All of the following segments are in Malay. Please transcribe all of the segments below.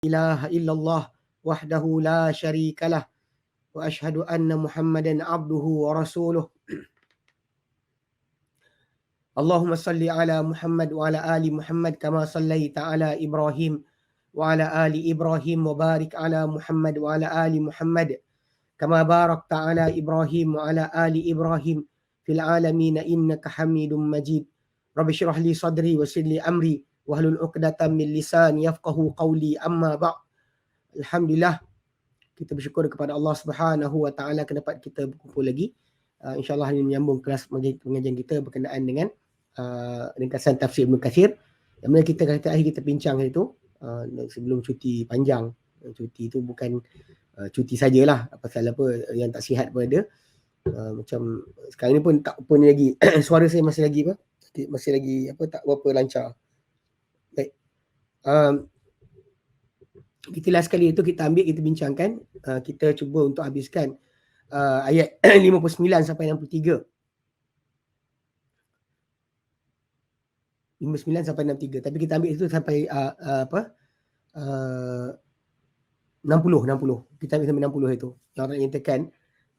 إله إلا الله وحده لا شريك له وأشهد أن محمدا عبده ورسوله اللهم صل على محمد وعلى آل محمد كما صليت على إبراهيم وعلى آل إبراهيم وبارك على محمد وعلى آل محمد كما باركت على إبراهيم وعلى آل إبراهيم في العالمين إنك حميد مجيد رب اشرح لي صدري ويسر لي أمري واحلل عقدة من لساني يفقهوا قولي أما بعد. Alhamdulillah, kita bersyukur kepada Allah Subhanahu Wa Taala kerana dapat kita berkumpul lagi. InsyaAllah ini menyambung kelas pengajian kita berkenaan dengan ringkasan tafsir Ibn Kathir. Yang mana kita kata akhir kita bincang hari itu sebelum cuti panjang. Cuti itu bukan cuti sajalah, pasal apa yang tak sihat pun ada. Macam sekarang ni pun tak pun lagi suara saya masih lagi tak berapa lancar. Baik. Kita last kali itu kita ambil, kita bincangkan, kita cuba untuk habiskan ayat 59 sampai 63. 59 sampai 63. Tapi kita ambil itu sampai 60. Kita ambil sampai 60 itu. Yang Allah nyatakan,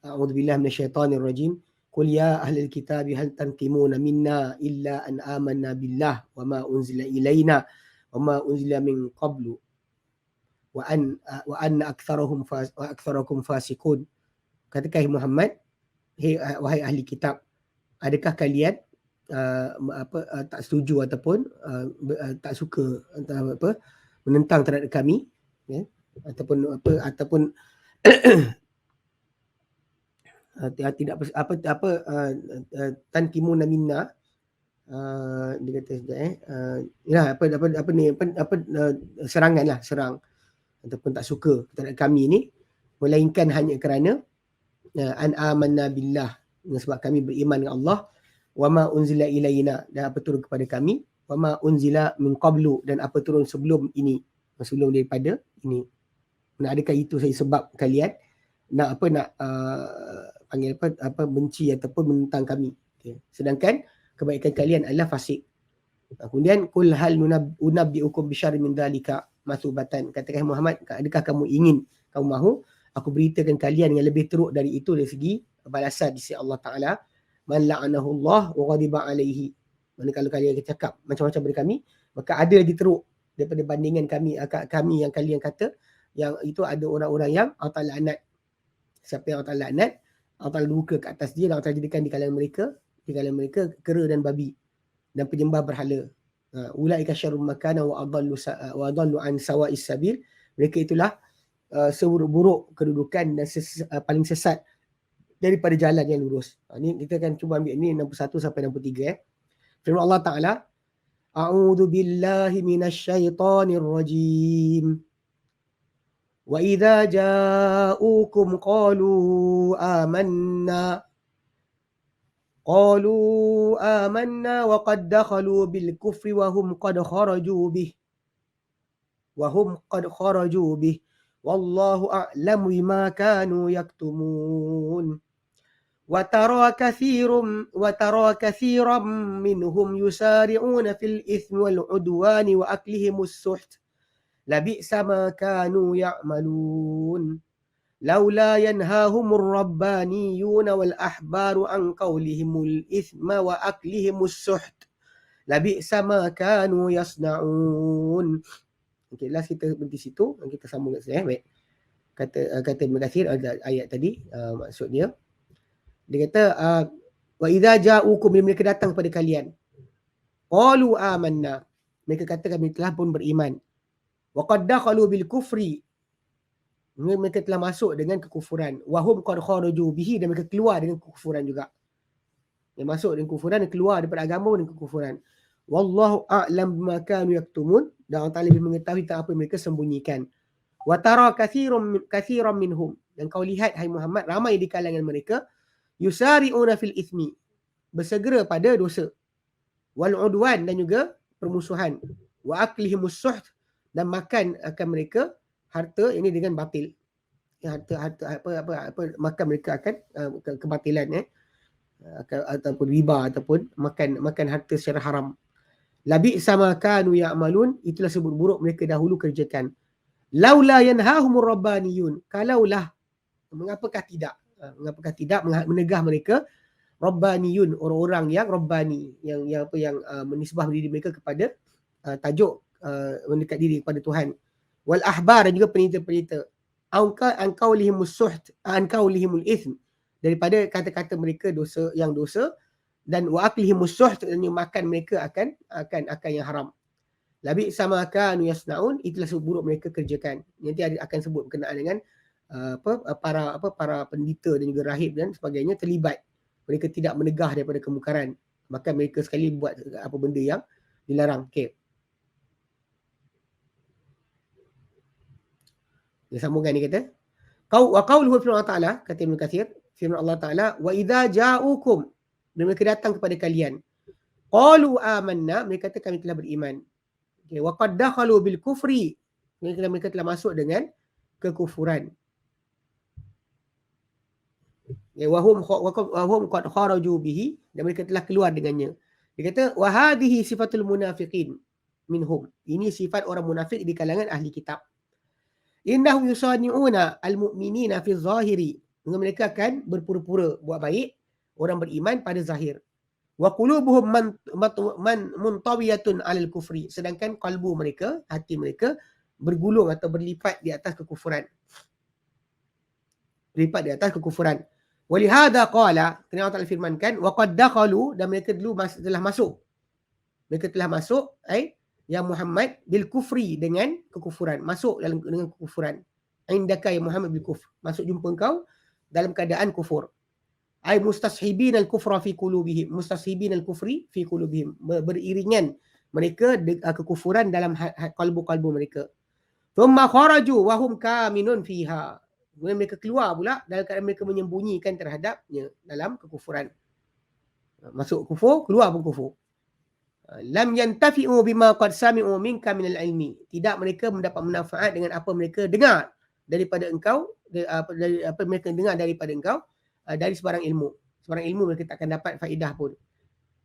a'udzubillahi minasyaitonirrajim. Qul ya ahlal kitab hal tanqimuna minna illa an amanna billah wa ma unzila ilaina wa ma unzila min qablu wa anna aktsarakum fasiqun. Katakan Muhammad, wahai ahli kitab, adakah kalian tak setuju ataupun tak suka menentang terhadap kami, ya? ataupun tidak tanqimuna minna, dia kata serang ataupun tak suka terhadap kami ni, melainkan hanya kerana an amanna billah, sebab kami beriman dengan Allah, wa ma unzila ilaina, dan apa turun kepada kami, wa ma unzila min qablu, dan apa turun sebelum ini, sebelum daripada ini. Adakah itu sebab kalian nak panggil benci ataupun menentang kami, okay. Sedangkan kebaikan kalian adalah fasik. Kemudian kul hal unabbiukum bisyarrin min dzalika masubatan, katakan Muhammad, adakah kamu ingin, kamu mahu aku beritakan kalian yang lebih teruk dari itu dari segi balasan di sisi Allah Ta'ala. Man la'anahu Allah wa ghadiba alaihi, mana kalau kalian cakap macam-macam daripada kami, maka ada lagi teruk daripada bandingan kami yang kalian kata, yang itu ada orang-orang yang Allah Ta'ala laknat. Siapa yang Allah Ta'ala laknat, Allah Ta'ala buka ke atas dia, dan Allah Ta'ala jadikan di kalangan mereka kera dan babi dan penyembah berhala. Ulaika syarrun makana wa adallu an sawa'is sabil. Mereka itulah seburuk-buruk kedudukan dan paling sesat daripada jalan yang lurus. Ini kita akan cuba ambil ni 61 sampai 63. Firman Allah Ta'ala, a'udzu billahi minasyaitonir rajim. Wa idza ja'ukum qalu amanna wa qad dakhalu bil kufri wa hum qad kharaju bih wallahu a'lamu bima kanu yaktumun. Wa tara kathiran minhum yusari'una fil ithmi wal udwani wa aklihimus suht labi'sa ma kanu ya'malun. Laula yanhahumur rabbaniyuna wal ahbaru an qawlihimul ithma wa aklihimus suht labi'sa ma kanu yasna'un. Okey, last kita berhenti situ, kita sambung kat sini. Baik. Kata Ibn Kathir ayat tadi, maksud dia kata wa idza ja'ukum, bila mereka datang kepada kalian, qalu amanna, mereka kata kami telah pun beriman, wa qad dakhalu bil kufri, mereka telah masuk dengan kekufuran, wa hum qad kharaju bihi, dan mereka keluar dengan kekufuran juga. Yang masuk dengan kekufuran dan keluar daripada agama dengan kekufuran. Wallahu a'lam bima kanu yaktumun, dan Allah Ta'ala lebih mengetahui tentang apa yang mereka sembunyikan. Wa tara kathiran minhum, dan kau lihat hai Muhammad, ramai di kalangan mereka, yusari'una fil ithmi, bersegera pada dosa, wal udwan, dan juga permusuhan, wa aklihimus suht, dan makan akan mereka harta ini dengan batil. Makan mereka akan kebatilan, ataupun riba, ataupun makan harta secara haram. Labi sama kanu ya'malun, itulah seburuk-buruk mereka dahulu kerjakan. Laula yanhahumur rabbaniyun. Kalaulah, mengapakah tidak? Mengapakah tidak menegah mereka rabbaniyun, orang-orang yang rabbani, yang menisbah diri mereka kepada tajuk mendekat diri kepada Tuhan. Wal ahbar, dan juga penita-penita. Angkau lihimus suht, angkau lihimul ithm, daripada kata-kata mereka dosa, dan wa aklihimus suht, dan makan mereka akan yang haram. Labi sama kanu yasnaun, itulah seburuk mereka kerjakan. Nanti akan sebut berkenaan dengan para pendeta dan juga rahib dan sebagainya terlibat. Mereka tidak menegah daripada kemungkaran. Maka mereka sekali buat apa benda yang dilarang. Okey. Dia sambungkan, dia kata, wa qauluhu firman Allah Ta'ala, kata Ibn Kathir, firman Allah Ta'ala, wa idza ja'ukum, dan mereka datang kepada kalian, qalu amanna, mereka kata kami telah beriman. Okay. Wa qad dakhalu bil kufri, mereka telah masuk dengan kekufuran. Okay. Wa hum qad kharaju bihi, dan mereka telah keluar dengannya. Dia kata wa hadhihi sifatul munafiqin minhum. Ini sifat orang munafik di kalangan ahli kitab. Innahum yusani'una al-mu'minina fi zahiri. Mereka akan berpura-pura buat baik orang beriman pada zahir. Wa qulubuhum man muntawiyatun 'alal kufri. Sedangkan kalbu mereka, hati mereka bergulung atau berlipat di atas kekufuran. Berlipat di atas kekufuran. Walihada qala, kerana Allah Ta'ala firmankan, wa qad dakhalu, dan mereka dulu telah masuk. Mereka telah masuk, ya Muhammad, bil kufri, dengan kekufuran. Masuk dengan kekufuran. Indaka ya Muhammad bil kufr. Masuk jumpa engkau dalam keadaan kufur. Ay mustashibin al-kufra fi qulubihim. Mustashibin al-kufri fi qulubihim. Beriringan mereka kekufuran dalam kalbu-kalbu mereka. Thumma kharaju wa hum kaminun fiha. Kemudian mereka keluar pula dalam keadaan mereka menyembunyikan terhadapnya dalam kekufuran. Masuk kufur, keluar pun kufur. Lam yantafi'u bima qad sami'u minka minal ilmi. Tidak mereka mendapat manfaat dengan apa mereka dengar daripada engkau, dari apa mereka dengar daripada engkau, dari sebarang ilmu. Sebarang ilmu mereka tak akan dapat faedah pun.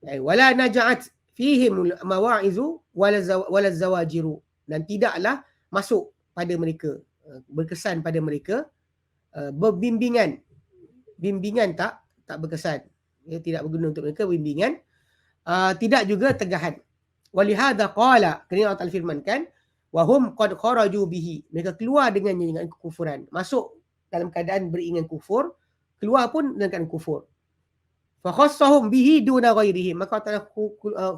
Wala naja'at fihim mawa'izu wala zawajiru. Dan tidaklah masuk pada mereka, berkesan pada mereka, bimbingan tak berkesan. Tidak berguna untuk mereka bimbingan. Tidak juga tegahan. Walihada qala, kerana Allah Ta'ala firmankan, wahum qad kharaju bihi. Mereka keluar dengannya, dengan kekufuran. Masuk dalam keadaan beringat kufur, keluar pun dengan keadaan kufur. Fa khassahum bihi duna ghairihim. Maka Allah Ta'ala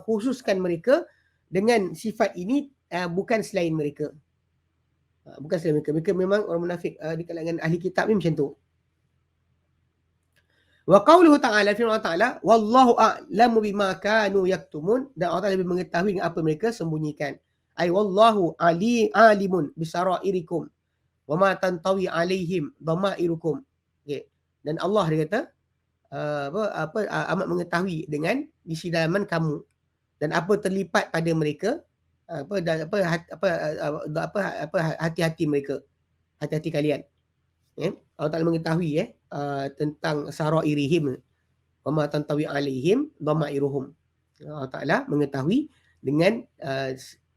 khususkan mereka dengan sifat ini, bukan selain mereka. Bukan selain mereka. Mereka memang orang munafik di kalangan ahli kitab ni macam tu. Wa qauluhu ta'ala, firman Allah Ta'ala, wallahu a'lamu bima kanu yaktumun, dan Allah Ta'ala lebih mengetahui apa mereka sembunyikan. Ay wallahu alimun bisarairikum wa ma tantawi alaihim dhamairukum. Okay. Dan Allah dia kata amat mengetahui dengan isi dalaman kamu dan apa terlipat pada mereka, hati-hati mereka, hati-hati kalian. Allah Ta'ala mengetahui tentang sarairihim wa ma tantawi alaihim dhamairuhum. Allah Ta'ala mengetahui dengan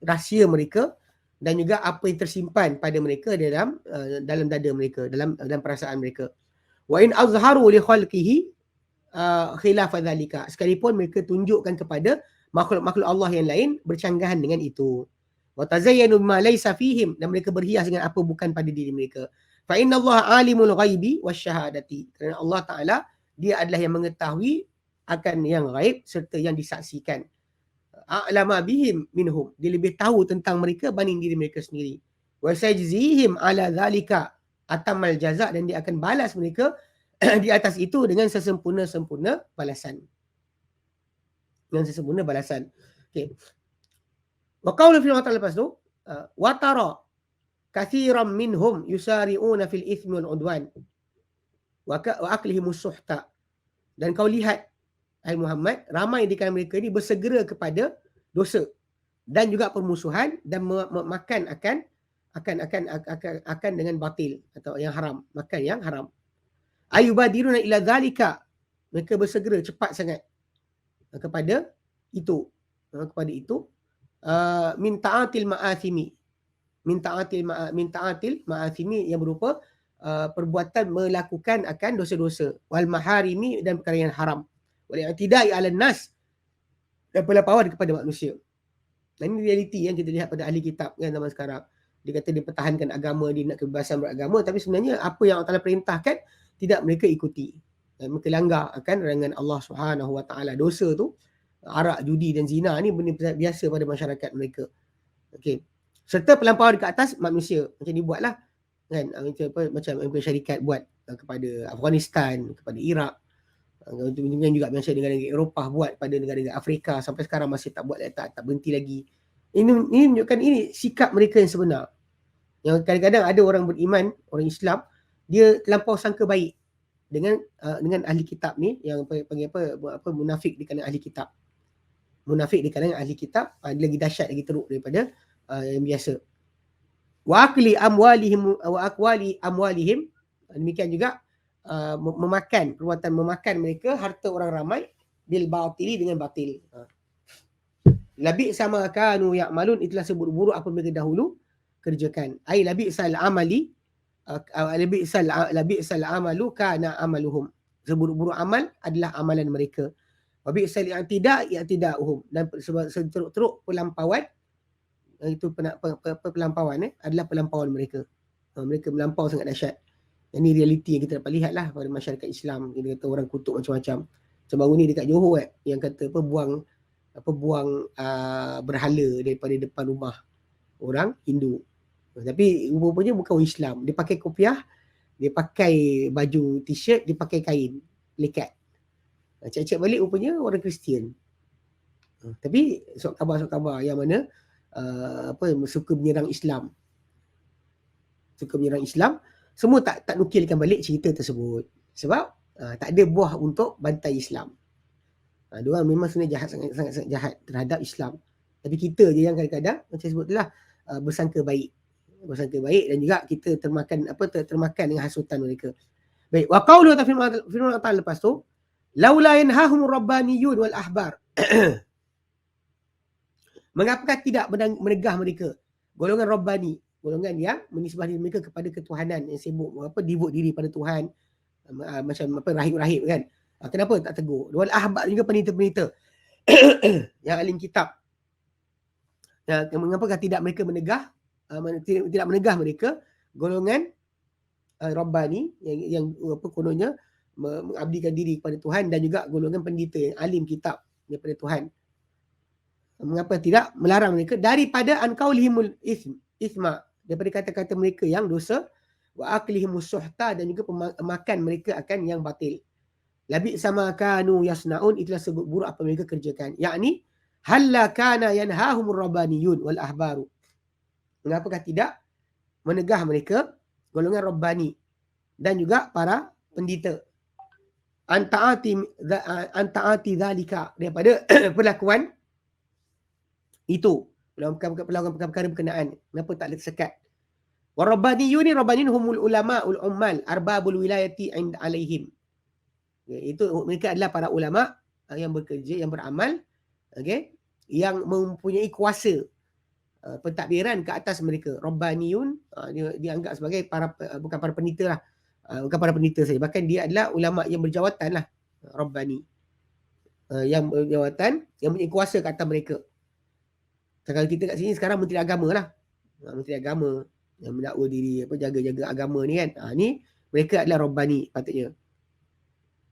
rahsia mereka dan juga apa yang tersimpan pada mereka dalam dada mereka, dalam perasaan mereka. Wa in azharu li khalqihi khilaf dzalika. Sekalipun mereka tunjukkan kepada makhluk-makhluk Allah yang lain bercanggahan dengan itu. Wa tazayyanu bima laysa fihim, dan mereka berhias dengan apa bukan pada diri mereka. Fa inna Allah alimul ghaibi wasyahadati. Kerana Allah Ta'ala, dia adalah yang mengetahui akan yang ghaib serta yang disaksikan. A'lama bihim minhum. Dia lebih tahu tentang mereka banding diri mereka sendiri. Wa sayjzihim ala dhalika atamal jaza, dan dia akan balas mereka di atas itu dengan sesempurna-sempurna balasan. Dengan sesempurna balasan. Okey. Wa qaulu fi Allah Ta'ala lepas tu, wa tara kathiran minhum yusari'una fil ithmi wal udwan wa aklihimus suhta. Dan kau lihat, hai Muhammad, ramai di kalangan mereka ini bersegera kepada dosa dan juga permusuhan, dan makan akan dengan batil atau yang haram, makan yang haram. Ayubadiruna ila dzalika, mereka bersegera cepat sangat kepada itu, min ta'atil ma'athimi, min ta'atil ma'athimi yang berupa perbuatan melakukan akan dosa-dosa, wal maharimi dan perkara yang haram, wal i'tidai 'alan nas dan pelapawan kepada manusia. Dan ini realiti yang kita lihat pada ahli kitab kan zaman sekarang. Dia kata dia pertahankan agama, dia nak kebebasan beragama, tapi sebenarnya apa yang Allah Taala perintahkan tidak mereka ikuti. Dan mereka langgar akan larangan Allah Subhanahu Wa Taala. Dosa tu, arak, judi dan zina ni benda biasa pada masyarakat mereka. Okey. Serta pelampauan ke atas manusia. Macam dibuatlah kan, macam syarikat buat kepada Afghanistan, kepada Iraq. Kemudian juga macam negara-negara Eropah buat pada negara-negara Afrika, sampai sekarang masih tak buat, tak berhenti lagi. Ini menunjukkan ini sikap mereka yang sebenar. Yang kadang-kadang ada orang beriman, orang Islam, dia terlampau sangka baik dengan ahli kitab ni, yang panggil apa munafik di kalangan ahli kitab. Munafik di kalangan ahli kitab lagi dahsyat, lagi teruk daripada yang biasa. Wa akli amwalihim wa aqwali amwalihim, demikian juga memakan, perbuatan memakan mereka harta orang ramai bil batili, dengan batil. Labi sama kanu ya'malun, itulah seburuk-buruk apa mereka dahulu kerjakan. Ai labi sal amali, labi sal amalu kana amaluhum. Seburuk-buruk amal adalah amalan mereka. Wa bi sal i'tida'uhum, dan seteruk-teruk pelampauan, itu pelampauan adalah pelampauan mereka. Mereka melampau sangat dahsyat. Ini realiti yang kita dapat lihat lah pada masyarakat Islam. Dia kata orang kutuk macam-macam. Macam baru ni dekat Johor yang kata buang berhala daripada depan rumah orang Hindu. Tapi rupanya bukan orang Islam. Dia pakai kopiah, dia pakai baju t-shirt, dia pakai kain lekat. Cek-cek balik rupanya orang Kristian. Tapi sok khabar yang mana suka menyerang Islam. Suka menyerang Islam, semua tak nukilkan balik cerita tersebut. Sebab tak ada buah untuk bantai Islam. Diorang memang sebenarnya sangat jahat terhadap Islam. Tapi kita je yang kadang-kadang macam sebutlah bersangka baik dan juga kita termakan dengan hasutan mereka. Baik, wa qaulu firman Allah lepas tu, laula yanhahumur rabbaniyun wal ahbar. Mengapakah tidak menegah mereka, golongan Rabbani, golongan yang menisbah diri mereka kepada ketuhanan, yang sibuk devote diri pada Tuhan, macam rahib-rahib kan. Kenapa tak tegur? Wal ahbar, juga penita-penita yang alim kitab. Mengapakah tidak mereka tidak menegah mereka, golongan Rabbani yang kononnya mengabdikan diri kepada Tuhan, dan juga golongan pendeta yang alim kitab daripada Tuhan. Mengapa tidak melarang mereka daripada anqaulihimul isma, daripada kata-kata mereka yang dosa, wa aklihimus suhta, dan juga makan mereka akan yang batil. Labi sama kanu yasnaun, itulah sebut buruk apa mereka kerjakan. Yakni halla kana yanhahumur rabbaniyun wal ahbaru. Mengapakah tidak menegah mereka, golongan Rabbani dan juga para pendeta, antaati zalika, daripada perlakuan itu, perlakuan perkara berkenaan. Kenapa tak sekat? Wa rabbaniyun, rabbanin humul ulama ul ummal arbabul wilayati alaihim. Itu mereka adalah para ulama yang bekerja, yang beramal, okey, yang mempunyai kuasa pentadbiran ke atas mereka. Rabbaniyun dianggap sebagai bukan para pendeta lah, bukan para pendeta saja, bahkan dia adalah ulama yang berjawatan lah, Rabbani, yang berjawatan, yang mempunyai kuasa ke atas mereka. Kalau kita kat sini sekarang Menteri Agama lah, Menteri Agama yang mendakwa diri jaga-jaga agama ni kan. Ni mereka adalah Rabbani patutnya,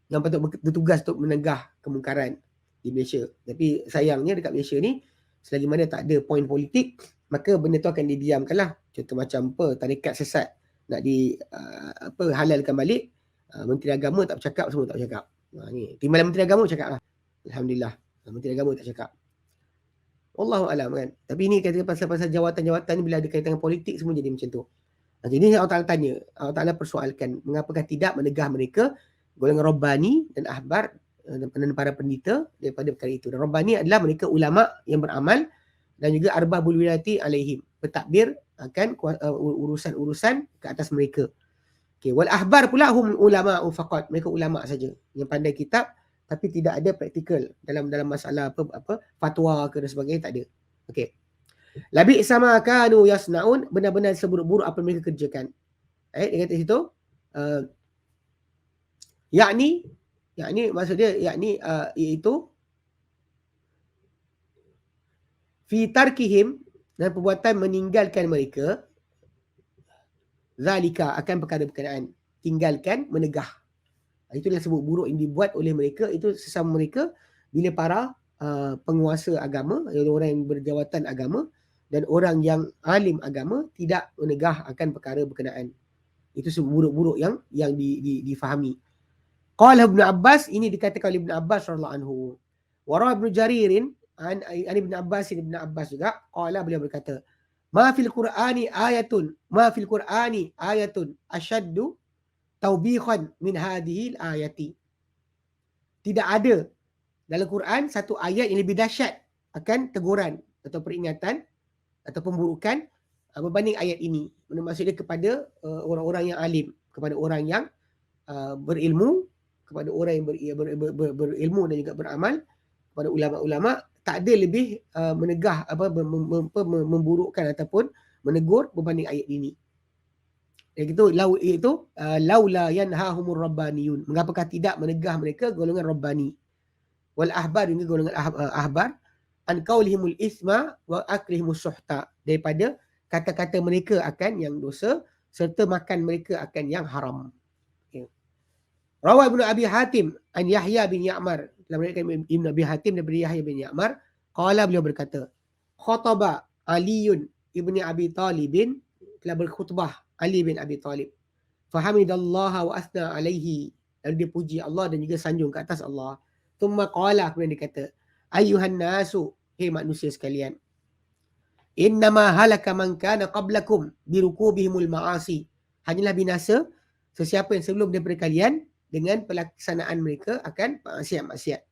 yang patut bertugas untuk menegah kemungkaran di Malaysia. Tapi sayangnya dekat Malaysia ni, selagi mana tak ada poin politik, maka benda tu akan didiamkan lah. Contoh macam tarikat sesat nak halalkan balik, Menteri Agama tak bercakap, semua tak bercakap. Ni timbalan Menteri Agama cakap lah, Alhamdulillah, Menteri Agama tak cakap. Wallahu alam kan. Tapi ni kata pasal jawatan-jawatan ni, bila ada kaitan dengan politik, semua jadi macam tu. Jadi Allah Ta'ala tanya, Allah Ta'ala persoalkan, mengapakah tidak menegah mereka, golongan Rabbani dan ahbar dan para pendeta, daripada perkara itu. Dan Rabbani adalah mereka ulama yang beramal, dan juga arbabul wilayati alaihim, bertakbir akan urusan-urusan ke atas mereka. Okay. Wal ahbar pula hum ulama faqat, mereka ulama saja yang pandai kitab, tapi tidak ada praktikal dalam masalah fatwa ke dan sebagainya, tak ada. Okey. Labi sama kanu yasnaun, benar-benar seburuk-buruk apa mereka kerjakan. Dia kata situ, yakni maksud dia iaitu fi tarkihim, dan perbuatan meninggalkan mereka, zalika, akan perkara berkenaan, tinggalkan, menegah. Itulah sebut buruk yang dibuat oleh mereka, itu sesama mereka bila para penguasa agama, orang yang berjawatan agama dan orang yang alim agama tidak menegah akan perkara berkenaan. Itu sebut buruk-buruk yang difahami. Qala Ibn Abbas, ini dikatakan oleh Ibn Abbas radhiyallahu anhu. Wa rawi Ibn Jaririn an Ibn Abbas juga, qala, beliau berkata, ma fil Qur'ani ayatun ashaddu tawbihan min hadhihi al-ayati. Tidak ada dalam Quran satu ayat yang lebih dahsyat akan teguran atau peringatan atau pemburukan berbanding ayat ini. Maksudnya kepada orang-orang yang alim, kepada orang yang berilmu, kepada orang yang berilmu dan juga beramal, kepada ulama-ulama, tak ada lebih menegah memburukkan ataupun menegur berbanding ayat ini. Iaitu laula yanhahumur rabbaniyun, mengapakah tidak menegah mereka golongan rabbani, wal ahbar, juga golongan ahbar, an qaulihimul isma wa aklihimus suhta, daripada kata-kata mereka akan yang dosa serta makan mereka akan yang haram. Rawah Ibnu Abi Hatim an Yahya bin Ya'mar, dalam riwayat Ibnu Abi Hatim daripada Yahya bin Ya'mar, qala, beliau berkata, khataba Aliun ibni Abi Talibin, telah berkhutbah Ali bin Abi Talib, fahamidallaha wa asna alaihi, lalu dia puji Allah dan juga sanjung ke atas Allah. Thumma qala, kemudian dia kata, ayyuhan nasu, hei manusia sekalian, innama halaka man kana qablakum birukubihimul ma'asi, hanyalah binasa sesiapa yang sebelum daripada kalian dengan pelaksanaan mereka akan maksiat-maksiat,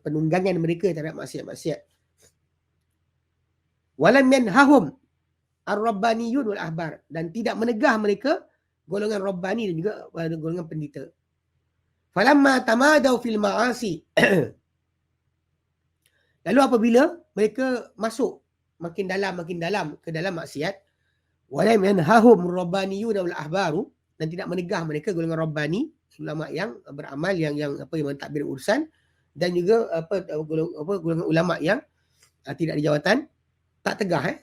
penunggangan mereka terhadap maksiat-maksiat. Walam yanhahum ar-rabbaniyun wal ahbar, dan tidak menegah mereka golongan rabbani dan juga golongan pendeta. Falamma tamadau fil ma'asi, lalu apabila mereka masuk makin dalam ke dalam maksiat, walam yanhahum rabbaniyun wal ahbaru, dan tidak menegah mereka golongan rabbani, ulama yang beramal, yang mentadbir urusan, dan juga golongan ulama yang tidak ada jawatan, tak tegah,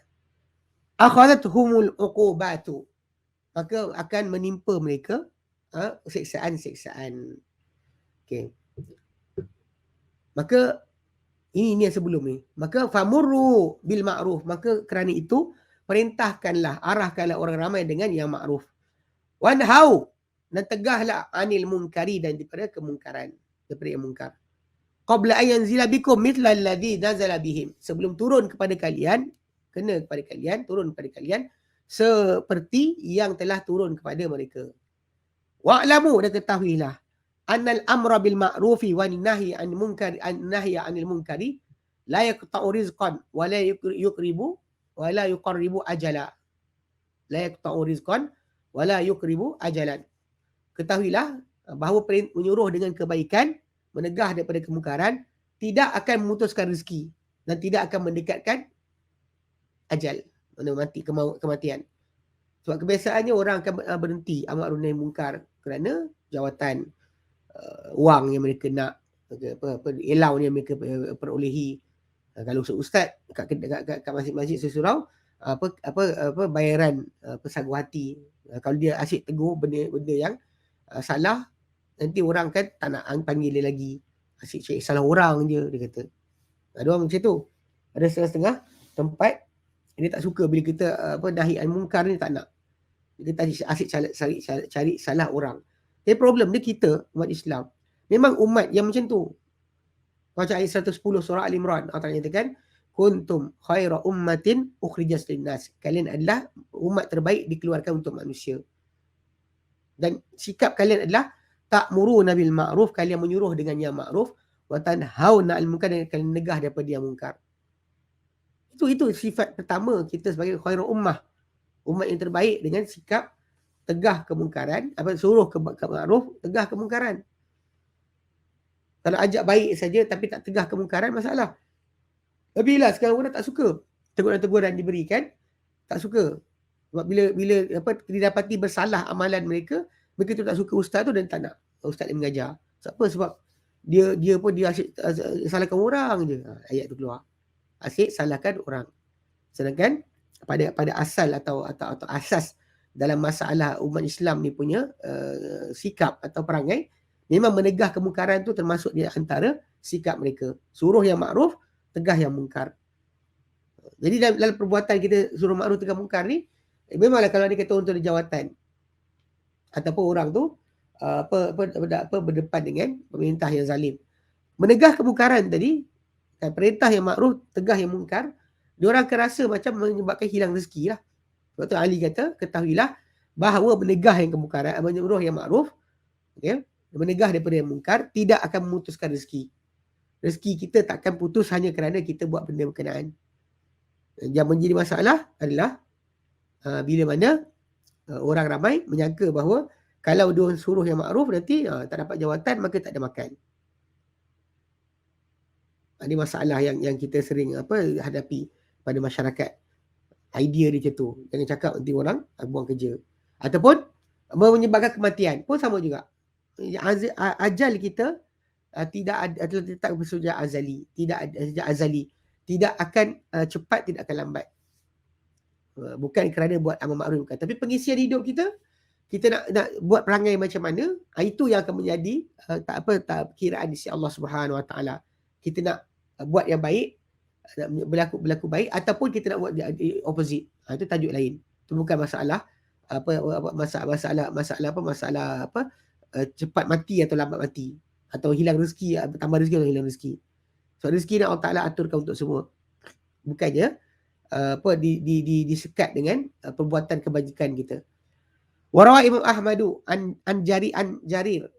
akhadathumul uqubatu, maka akan menimpa mereka siksaan-siksaan. Okey. Maka ini yang sebelum ni. Maka famurru bil ma'ruf, maka kerana itu perintahkanlah, arahkanlah orang ramai dengan yang ma'ruf. Wanhau, dan tegahlah anil munkari, dan daripada kemungkaran, daripada yang mungkar. Qabla an yanzila bikum mithla alladhi nazala bihim, sebelum turun kepada kalian, turun kepada kalian seperti yang telah turun kepada mereka. Wa'lamu, dan ketahuilah, annal amra bil ma'rufi wan nahyi anil munkari, anil munkari la yaqta'u rizqan wa la yuqribu wa la yuqarribu ajala. La yaqta'u rizqan wa la yuqribu ajalan. Ketahuilah bahawa menyuruh dengan kebaikan, menegah daripada kemungkaran, tidak akan memutuskan rezeki dan tidak akan mendekatkan ajal, mati, kematian. Sebab kebiasaannya orang akan berhenti amal ma'ruf nahi munkar kerana jawatan, wang yang mereka nak, allowance yang mereka perolehi. Kalau ustaz kat masjid sesurau, bayaran pesagu hati. Kalau dia asyik tegur benda yang salah, nanti orang kan tak nak panggil dia lagi. Asyik cari salah orang je, dia kata. Ada orang macam tu. Ada setengah-setengah tempat dia tak suka bila kita nahi al-munkar ni, tak nak. Kita asyik cari salah orang. Tapi problem dia, kita umat Islam memang umat yang macam tu. Macam ayat 110 surah Al-Imran, Allah nyatakan, kuntum khaira ummatin ukhrijat linnas, kalian adalah umat terbaik dikeluarkan untuk manusia. Dan sikap kalian adalah ta'muruna bil ma'ruf, kalian menyuruh dengan yang ma'ruf, wa tanhauna 'anil munkar, dan kalian negah daripada yang munkar. Itu sifat pertama kita sebagai khairul ummah, umat yang terbaik, dengan sikap tegah kemungkaran, suruh ke ma'ruf, tegah kemungkaran. Kalau ajak baik saja tapi tak tegah kemungkaran, masalah. Tapi lah sekarang orang tak suka. teguran diberikan, tak suka. Sebab bila didapati bersalah amalan mereka tu tak suka ustaz tu dan tak nak ustaz yang mengajar. Sebab dia asyik salahkan orang je. Ayat tu keluar. Asyik salahkan orang. Sedangkan pada asal atau asas dalam masalah umat Islam ni punya sikap atau perangai, memang menegah kemungkaran tu termasuk di antara sikap mereka. Suruh yang makruf, tegah yang mungkar. Jadi dalam perbuatan kita suruh makruf tegah mungkar ni, memanglah kalau dia kata orang tu ada jawatan ataupun orang tu berdepan dengan pemerintah yang zalim, menegah kemungkaran tadi, perintah yang makruf, tegah yang mungkar, diorang akan rasa macam menyebabkan hilang rezeki lah. Sebab tu Ali kata, ketahuilah bahawa menegah yang kemungkaran, menyuruh yang makruf, okay, menegah daripada yang mungkar, tidak akan memutuskan rezeki. Rezeki kita takkan putus hanya kerana kita buat benda berkenaan. Yang menjadi masalah adalah bila mana orang ramai menyangka bahawa kalau dia suruh yang makruf nanti tak dapat jawatan, maka tak ada makan. Ini masalah yang kita sering hadapi pada masyarakat. Idea dia macam tu. Jangan cakap nanti orang buang kerja. Ataupun menyebabkan kematian pun sama juga. Ajal kita tidak ada, tak bersujud azali. Tidak azali. Tidak akan cepat, tidak akan lambat. Bukan kerana buat amal makruf, bukan. Tapi pengisian hidup kita nak buat perangai macam mana, itu yang akan menjadi kiraan di sisi Allah Subhanahu Wa Taala. Kita nak buat yang baik, berlaku baik, ataupun kita nak buat opposite. Itu tajuk lain. Itu bukan masalah masalah cepat mati atau lambat mati, atau hilang rezeki, tambah rezeki atau hilang rezeki. So rezeki Allah Taala aturkan untuk semua. Bukannya disekat dengan perbuatan kebajikan kita. Warawa Imam Ahmadu an Jarir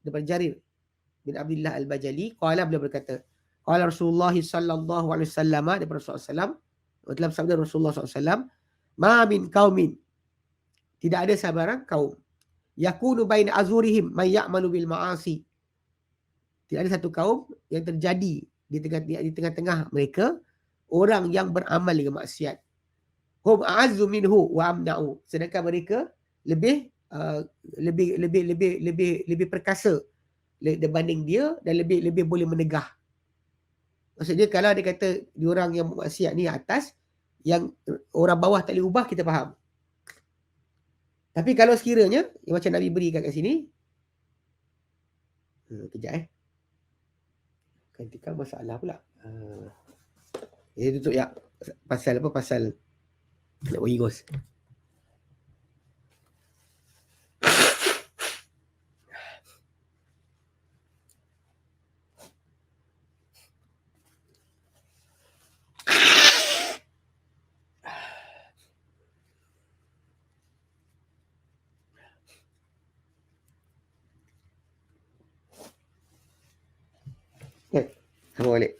daripada Jarir bin Abdullah Al-Bajali, qala, beliau berkata, qala Rasulullah sallallahu alaihi wasallam, daripada Rasulullah sallam, dalam sabda Rasulullah SAW, ma min qaumin, tidak ada sebarang kaum, yakunu baina azurihim may ya'malu bil ma'asi, tidak ada satu kaum yang terjadi di tengah-tengah mereka orang yang beramal dengan maksiat. Hum a'azzu minhu wa amna'u, sedangkan mereka lebih perkasa dibanding dia dan lebih boleh menegah. Maksudnya kalau dia kata diorang yang maksiat ni atas, yang orang bawah tak boleh ubah, kita faham. Tapi kalau sekiranya macam Nabi berikan kat sini, kejap gantikan masalah pula. Dia tutup ya. Pasal nak bagi gos. Sama balik.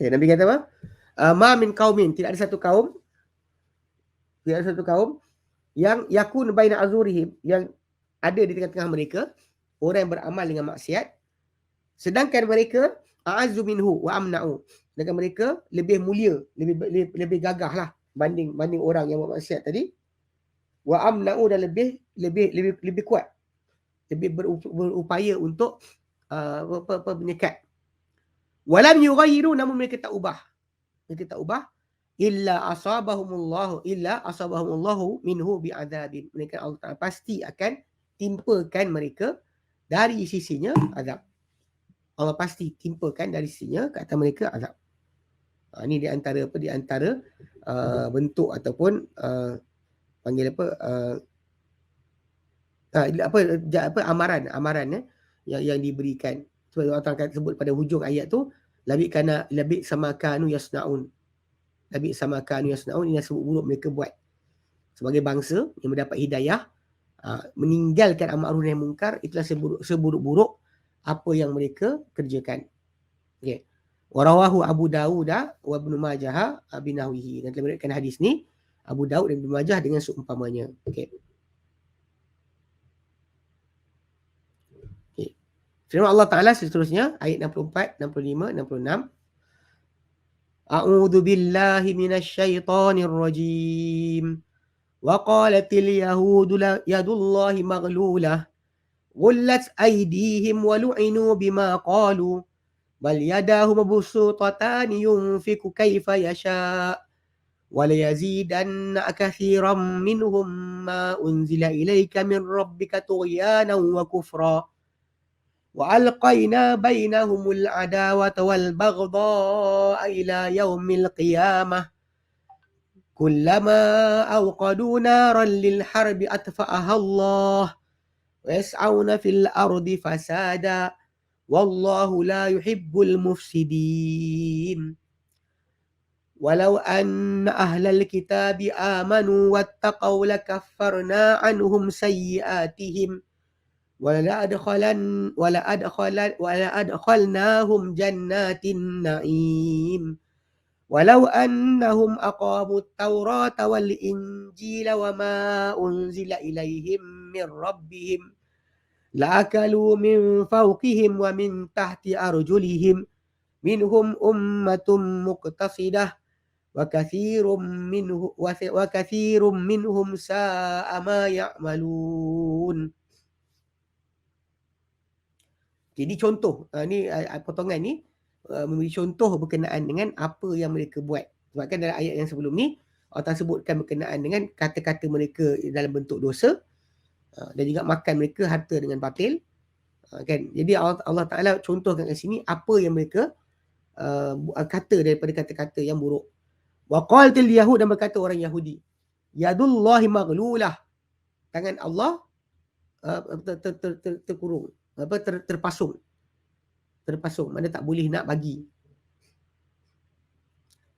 Nabi kata apa? Ma min qaumin, tidak ada satu kaum yang yakun baina azurihim, yang ada di tengah-tengah mereka orang yang beramal dengan maksiat, sedangkan mereka a'azzu minhu wa amna'u, sedangkan mereka lebih mulia, lebih gagah lah banding orang yang buat maksiat tadi, wa amna'u, dan lebih kuat, lebih berupaya untuk menyekat. Walam yughayyiru, namun mereka tak ubah, illa asabahumullahu minhu bi'adzabin, mereka Allah Ta'ala pasti akan timpakan mereka dari sisinya azab. Allah pasti timpakan dari sisinya kata mereka azab. Ini di antara bentuk ataupun panggil amaran yang diberikan. Sebab Allah Ta'ala sebut pada hujung ayat tu, labik sama kanu yasnaun. Labik sama kanu yasnaun, ini yang sebut buruk mereka buat. Sebagai bangsa yang mendapat hidayah, meninggalkan amal ma'ruf nahi munkar, itulah seburuk-buruk apa yang mereka kerjakan. Okey. Warawahu Abu Dawud wa Ibnu Majah binahwihi, dan telah meriwayatkan hadis ni Abu Daud dan Ibnu Majah dengan seumpamanya. Okey. Firman Allah Ta'ala seterusnya, ayat 64, 65, 66. A'udzu billahi minasyaitonir rajim. Wa qalatil yahudu yadullahi maghlulah. Ghullat aydihim wa lu'inu bima qalu. Bal yadahu mabsutatan yunfiku kaifa yasha. وليزيدن كثيرا منهم ما أنزل إليك من ربك طغيانا وكفرا وألقينا بينهم العداوة والبغضاء إلى يوم القيامة كلما أوقدوا نارا للحرب أطفأها الله ويسعون في الأرض فسادا والله لا يحب المفسدين ولو أن أهل الكتاب آمنوا واتقوا لكفرنا عنهم سيئاتهم ولأدخلناهم جنات النعيم ولو أنهم أقاموا التوراة والإنجيل وما أنزل إليهم من ربهم لأكلوا من فوقهم ومن تحت أرجلهم منهم أمة مقتصدة وكثير منهم ساء ما يعملون. Jadi contoh, ni potongan ni memberi contoh berkenaan dengan apa yang mereka buat. Sebab kan dalam ayat yang sebelum ni Allah sebutkan berkenaan dengan kata-kata mereka dalam bentuk dosa dan juga makan mereka harta dengan batil. Kan? Jadi Allah Ta'ala contohkan kat sini apa yang mereka kata daripada kata-kata yang buruk. Wa qalatil yahud, dan berkata orang Yahudi, yadullahi maghlulah, tangan Allah terkurung, terpasung, mana tak boleh nak bagi.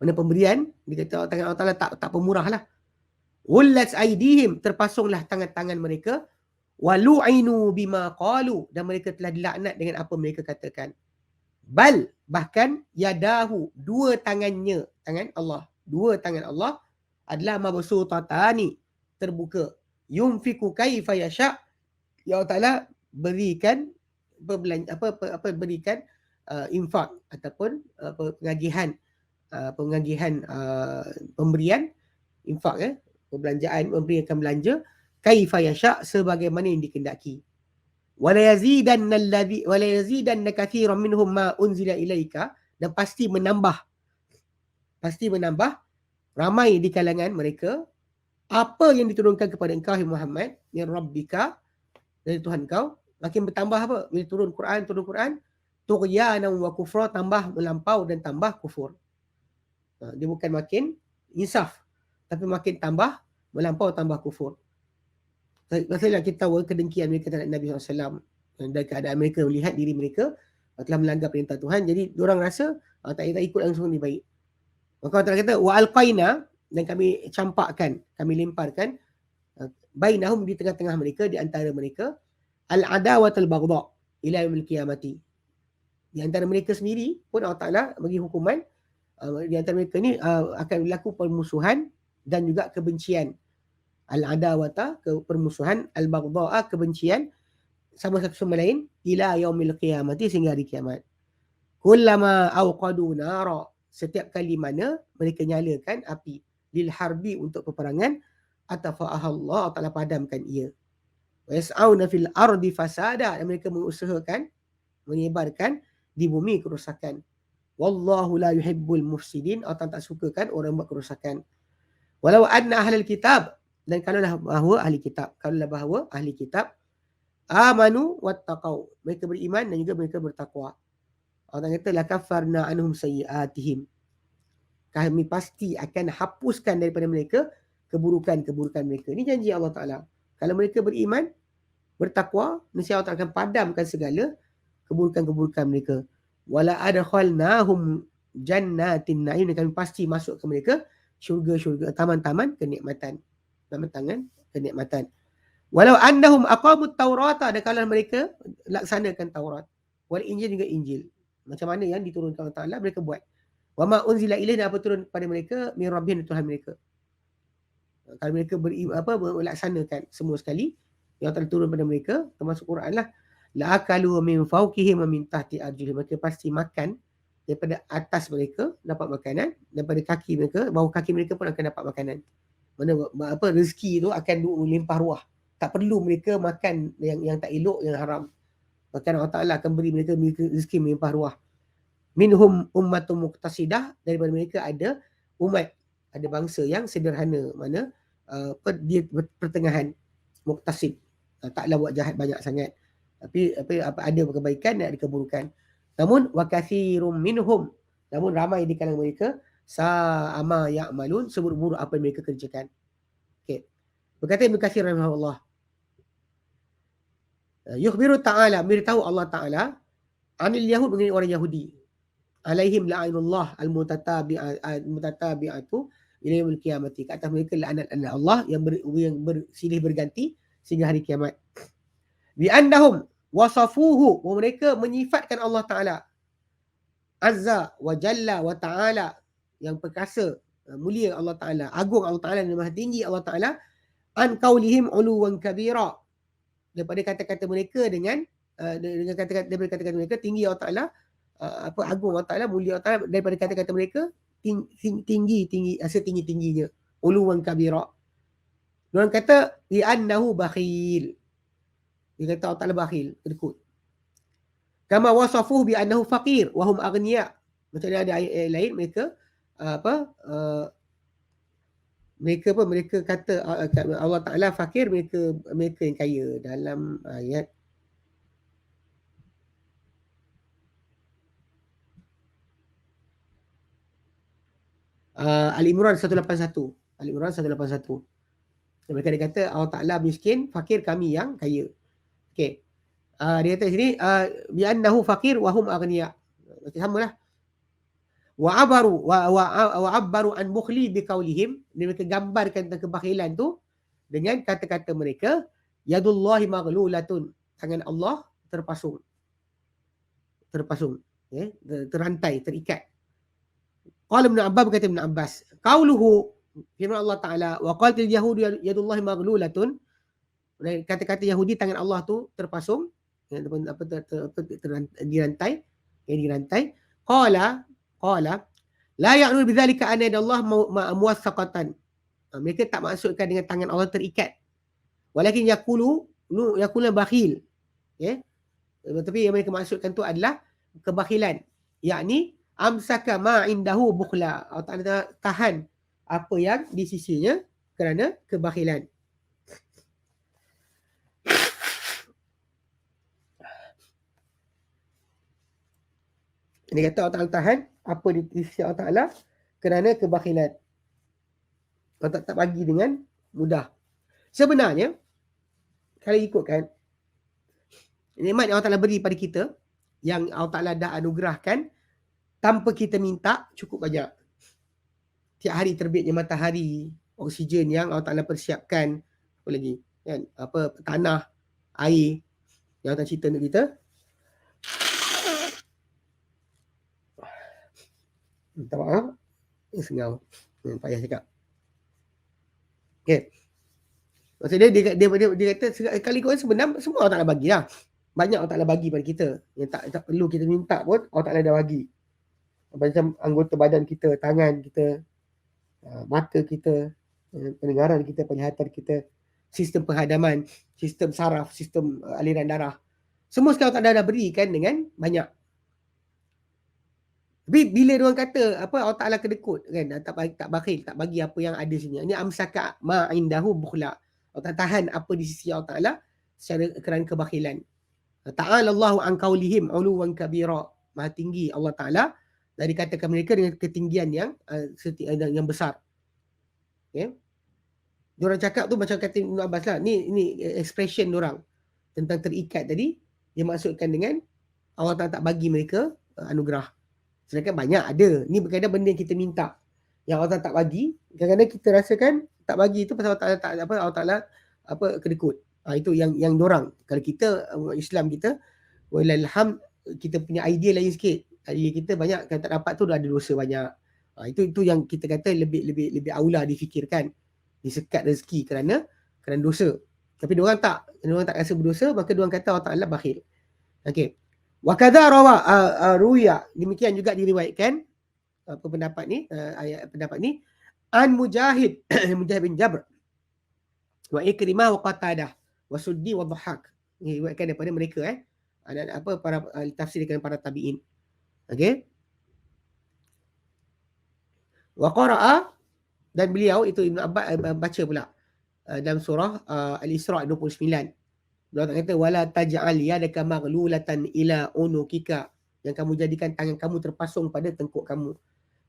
Mana pemberian, dia kata tangan Allah Ta'ala tak pemurah lah. Ullat aidihim, terpasunglah tangan-tangan mereka. Walu'inu bima qalu, dan mereka telah dilaknat dengan apa mereka katakan. Bal, bahkan yadahu, dua tangannya, tangan Allah adalah mabsutatani, terbuka. Yunfiku kaifa yasha, ya Allah Ta'ala berikan berikan infak ataupun pengagihan pemberian infak, perbelanjaan, memberikan belanja kaifa yasha, sebagaimana yang dikehendaki. Wala yazidanna kathiran minhum ma unzila ilaika, dan pasti menambah ramai di kalangan mereka apa yang diturunkan kepada engkau Muhammad min rabbika, dari Tuhan kau, makin bertambah apa? Bila turun Quran tughyanan wa kufra, tambah melampau dan tambah kufur. Dia bukan makin insaf, tapi makin tambah melampau, tambah kufur. Masalah kita tahu kedengkian mereka terhadap Nabi SAW, dan keadaan mereka melihat diri mereka telah melanggar perintah Tuhan, jadi diorang rasa tak ikut langsung ni baik. Maka Allah kata wa alqaina, dan kami campakkan, kami lemparkan bainahum, di tengah-tengah mereka, di antara mereka, al-adawatul baghdha ila yaumil qiyamati, di antara mereka sendiri pun Allah Ta'ala bagi hukuman, di antara mereka ni akan berlaku permusuhan dan juga kebencian. Al-adawata, permusuhan, al-baghdha, kebencian sama satu sama lain, ila yaumil qiyamati, sehingga hari kiamat. Kullama awqadu nara, setiap kali mana mereka nyalakan api, lil harbi, untuk peperangan, atafa'aha Allah Ta'ala padamkan ia. Wa yas'auna fil ardi fasada, dan mereka mengusahakan menyebarkan di bumi kerosakan. Wallahu la yuhibbul mufsidin, Allah tak sukakan orang buat kerosakan. Walau anna ahlul kitab, dan kalaulah bahawa ahli kitab amanu wattaqau, mereka beriman dan juga mereka bertakwa. Allah kata la kaffarna anhum sayyi'atihim, kami pasti akan hapuskan daripada mereka keburukan-keburukan mereka. Ini janji Allah Ta'ala. Kalau mereka beriman, bertakwa, nescaya Allah Ta'ala akan padamkan segala keburukan-keburukan mereka. Wala adkhalnahum jannatin na'im, kami pasti masuk ke mereka syurga-syurga, taman-taman kenikmatan. Kenikmatan. Walau annahum aqamut taurata, dan kalau mereka laksanakan Taurat, wal Injil, juga Injil, macam mana yang diturunkan Allah Ta'ala, mereka buat. Wa ma unzila ilaih, dan apa turun kepada mereka min rabbihim, Tuhan mereka. Kalau mereka melaksanakan semua sekali yang telah turun pada mereka, termasuk Quran lah, la akalu min fawqihim wa min tahti arjulihim. Mereka pasti makan daripada atas mereka dapat makanan, daripada kaki mereka, bawah kaki mereka pun akan dapat makanan. Mana apa rezeki tu akan limpah ruah. Tak perlu mereka makan yang tak elok, yang haram. Bahkan Allah Ta'ala akan beri mereka rezeki melimpah ruah. Minhum ummatun muqtasidah, daripada mereka ada umat, ada bangsa yang sederhana, mana dia pertengahan, muqtasid, taklah buat jahat banyak sangat, tapi ada kebaikan dan ada keburukan. Namun wa kathirum minhum, namun ramai di kalangan mereka sa'ama ya'malun, seburuk-buruk apa yang mereka kerjakan. Okey. Berkata Ibn Katsir rahimahullah, yukhbiru ta'ala, beritahu Allah Ta'ala anil yahud, mengenai orang Yahudi, alaihim la'inullah al-mutatabi'atu ila yaumil qiyamati, ke atas mereka laknat Allah yang bersilih berganti sehingga hari kiamat. Bi annahum wasafuhu, mereka menyifatkan Allah Ta'ala azza wa jalla wa ta'ala, yang perkasa, mulia Allah Ta'ala, agung Allah Ta'ala, dan maha tinggi Allah Ta'ala, an qaulihim uluwan kabira, daripada kata-kata mereka dengan kata-kata, daripada kata-kata mereka tinggi Allah Ta'ala, agung Allah Ta'ala, mulia Allah Ta'ala, daripada kata-kata mereka tinggi setinggi-tingginya, uluwan kabira. Diorang kata li annahu bakhil, dia kata Allah Ta'ala bakhil, kedekut. Kama wasafuhu bi annahu faqir wa hum aghniya. Macam ada ayat lain mereka kata Allah Ta'ala fakir, mereka yang kaya. Dalam ayat Al-Imran 181. Al-Imran 181. Mereka dia kata Allah Ta'ala miskin, fakir, kami yang kaya. Okey. Dia kata sini bi annahu fakir wa hum aghniya. Macam samalah. Wa abbaru an bukhli bi qaulihim, mereka gambarkan tentang kebakhilan tu dengan kata-kata mereka, yadullahi maghlulatun, tangan Allah terpasung, terrantai, terikat. Qala Ibn Abbas, berkata Ibn Abbas, qauluhu, firman Allah Ta'ala, wa qalatil yahudu yadullahi maghlulatun, kata-kata Yahudi tangan Allah tu terpasung, dirantai. Qala la ya'nu bidzalika anna yadallah muwassaqatan, mereka tak maksudkan dengan tangan Allah terikat, walakin yaqulu bakhil, tapi yang mereka maksudkan tu adalah kebakhilan, yakni amsaka ma indahu bukhla, Allah Ta'ala tahan apa yang di sisinya kerana kebakhilan. Dia kata Allah Ta'ala tahan apa di sisi Allah Ta'ala kerana kebakhilan. Allah tak bagi dengan mudah. Sebenarnya, kalau ikutkan nikmat yang Allah Ta'ala beri pada kita, yang Allah Ta'ala dah anugerahkan tanpa kita minta, cukup banyak. Tiap hari terbitnya matahari, oksigen yang Allah Ta'ala persiapkan, apa lagi, kan? Tanah, air, yang Allah Ta'ala cerita untuk kita. Minta maaf, sengau, payah cakap. Okay. Maksudnya dia kata sekali kau sebenarnya semua Allah Ta'ala bagi lah. Banyak Allah Ta'ala bagi pada kita. Yang tak perlu kita minta pun Allah Ta'ala dah bagi. Macam anggota badan kita, tangan kita, mata kita, pendengaran kita, penglihatan kita, sistem penghadaman, sistem saraf, sistem aliran darah. Semua sekarang Allah Ta'ala dah berikan dengan banyak. Tapi bila diorang kata Allah Ta'ala kedekut, kan, tak bakhil, tak bagi apa yang ada sini. Ini amsaka ma indahu bukhla. Allah Ta'ala tahan apa di sisi Allah Ta'ala secara kerana kebakhilan. Ta'ala Allahu an qaulihim uluwan kabira. Maha tinggi Allah Ta'ala dari katakan mereka dengan ketinggian yang besar. Okay. Diorang cakap tu macam kata Ibn Abbas lah. Ni expression diorang tentang terikat tadi. Dia maksudkan dengan Allah Ta'ala tak bagi mereka anugerah. Sedangkan banyak ada. Ni berkaitan benda yang kita minta, yang Allah Ta'ala tak bagi. Kadang-kadang kita rasakan tak bagi itu pasal Allah Ta'ala kedekut. Itu yang dorang. Kalau kita Islam kita, walilham, kita punya idea lain sikit. Idea kita banyak, kalau tak dapat tu dah ada dosa banyak. Itu yang kita kata lebih aula difikirkan, disekat rezeki kerana dosa. Tapi diorang tak rasa berdosa, maka diorang kata Allah Ta'ala bakhil. Okey. Wa kadza rawa ruya, demikian juga diriwayatkan apa pendapat ni, ayat pendapat ni an Mujahid Mujahid bin Jabr wa Ikrimah wa Qatadah wa Suddi wa Dhahhak. Ini diriwayatkan daripada mereka dan apa para tafsirkan para tabi'in. Okey. Wa qara'a, dan beliau itu Ibn Abbas baca pula dalam surah Al-Isra 29. Allah kata wala taj'al yadaka maghlulatan ila unukika, yang kamu jadikan tangan kamu terpasung pada tengkuk kamu.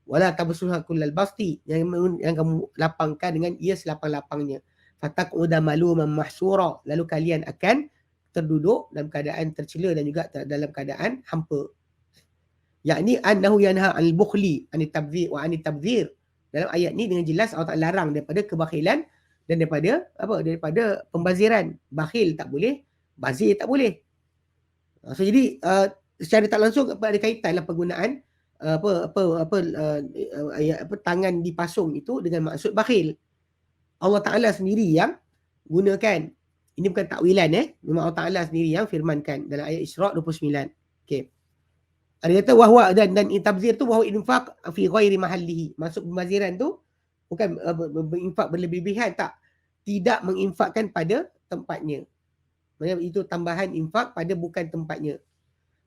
Wala tabsuha kullal basti, yang kamu lapangkan dengan ia selapang-lapangnya. Fataquda maluman mahsura, lalu kalian akan terduduk dalam keadaan tercela dan juga dalam keadaan hampa. Yakni annahu yanha al bukhli anit tabdhir wa anit tabdhir. Dalam ayat ni dengan jelas Allah Taala larang daripada kebakhilan dan daripada pembaziran. Bakhil tak boleh, bazir tak boleh. So jadi secara tak langsung ada kaitanlah penggunaan tangan dipasung itu dengan maksud bakhil. Allah Taala sendiri yang gunakan. Ini bukan takwilan memang Allah Taala sendiri yang firmankan dalam ayat Isra 29. Okey. Ada kata wahwa dan tabzir tu wahwa infaq fi ghairi mahallihi. Maksud pembaziran tu bukan berinfak berlebihan, tak. Tidak menginfakkan pada tempatnya. Maksudnya itu tambahan infak pada bukan tempatnya.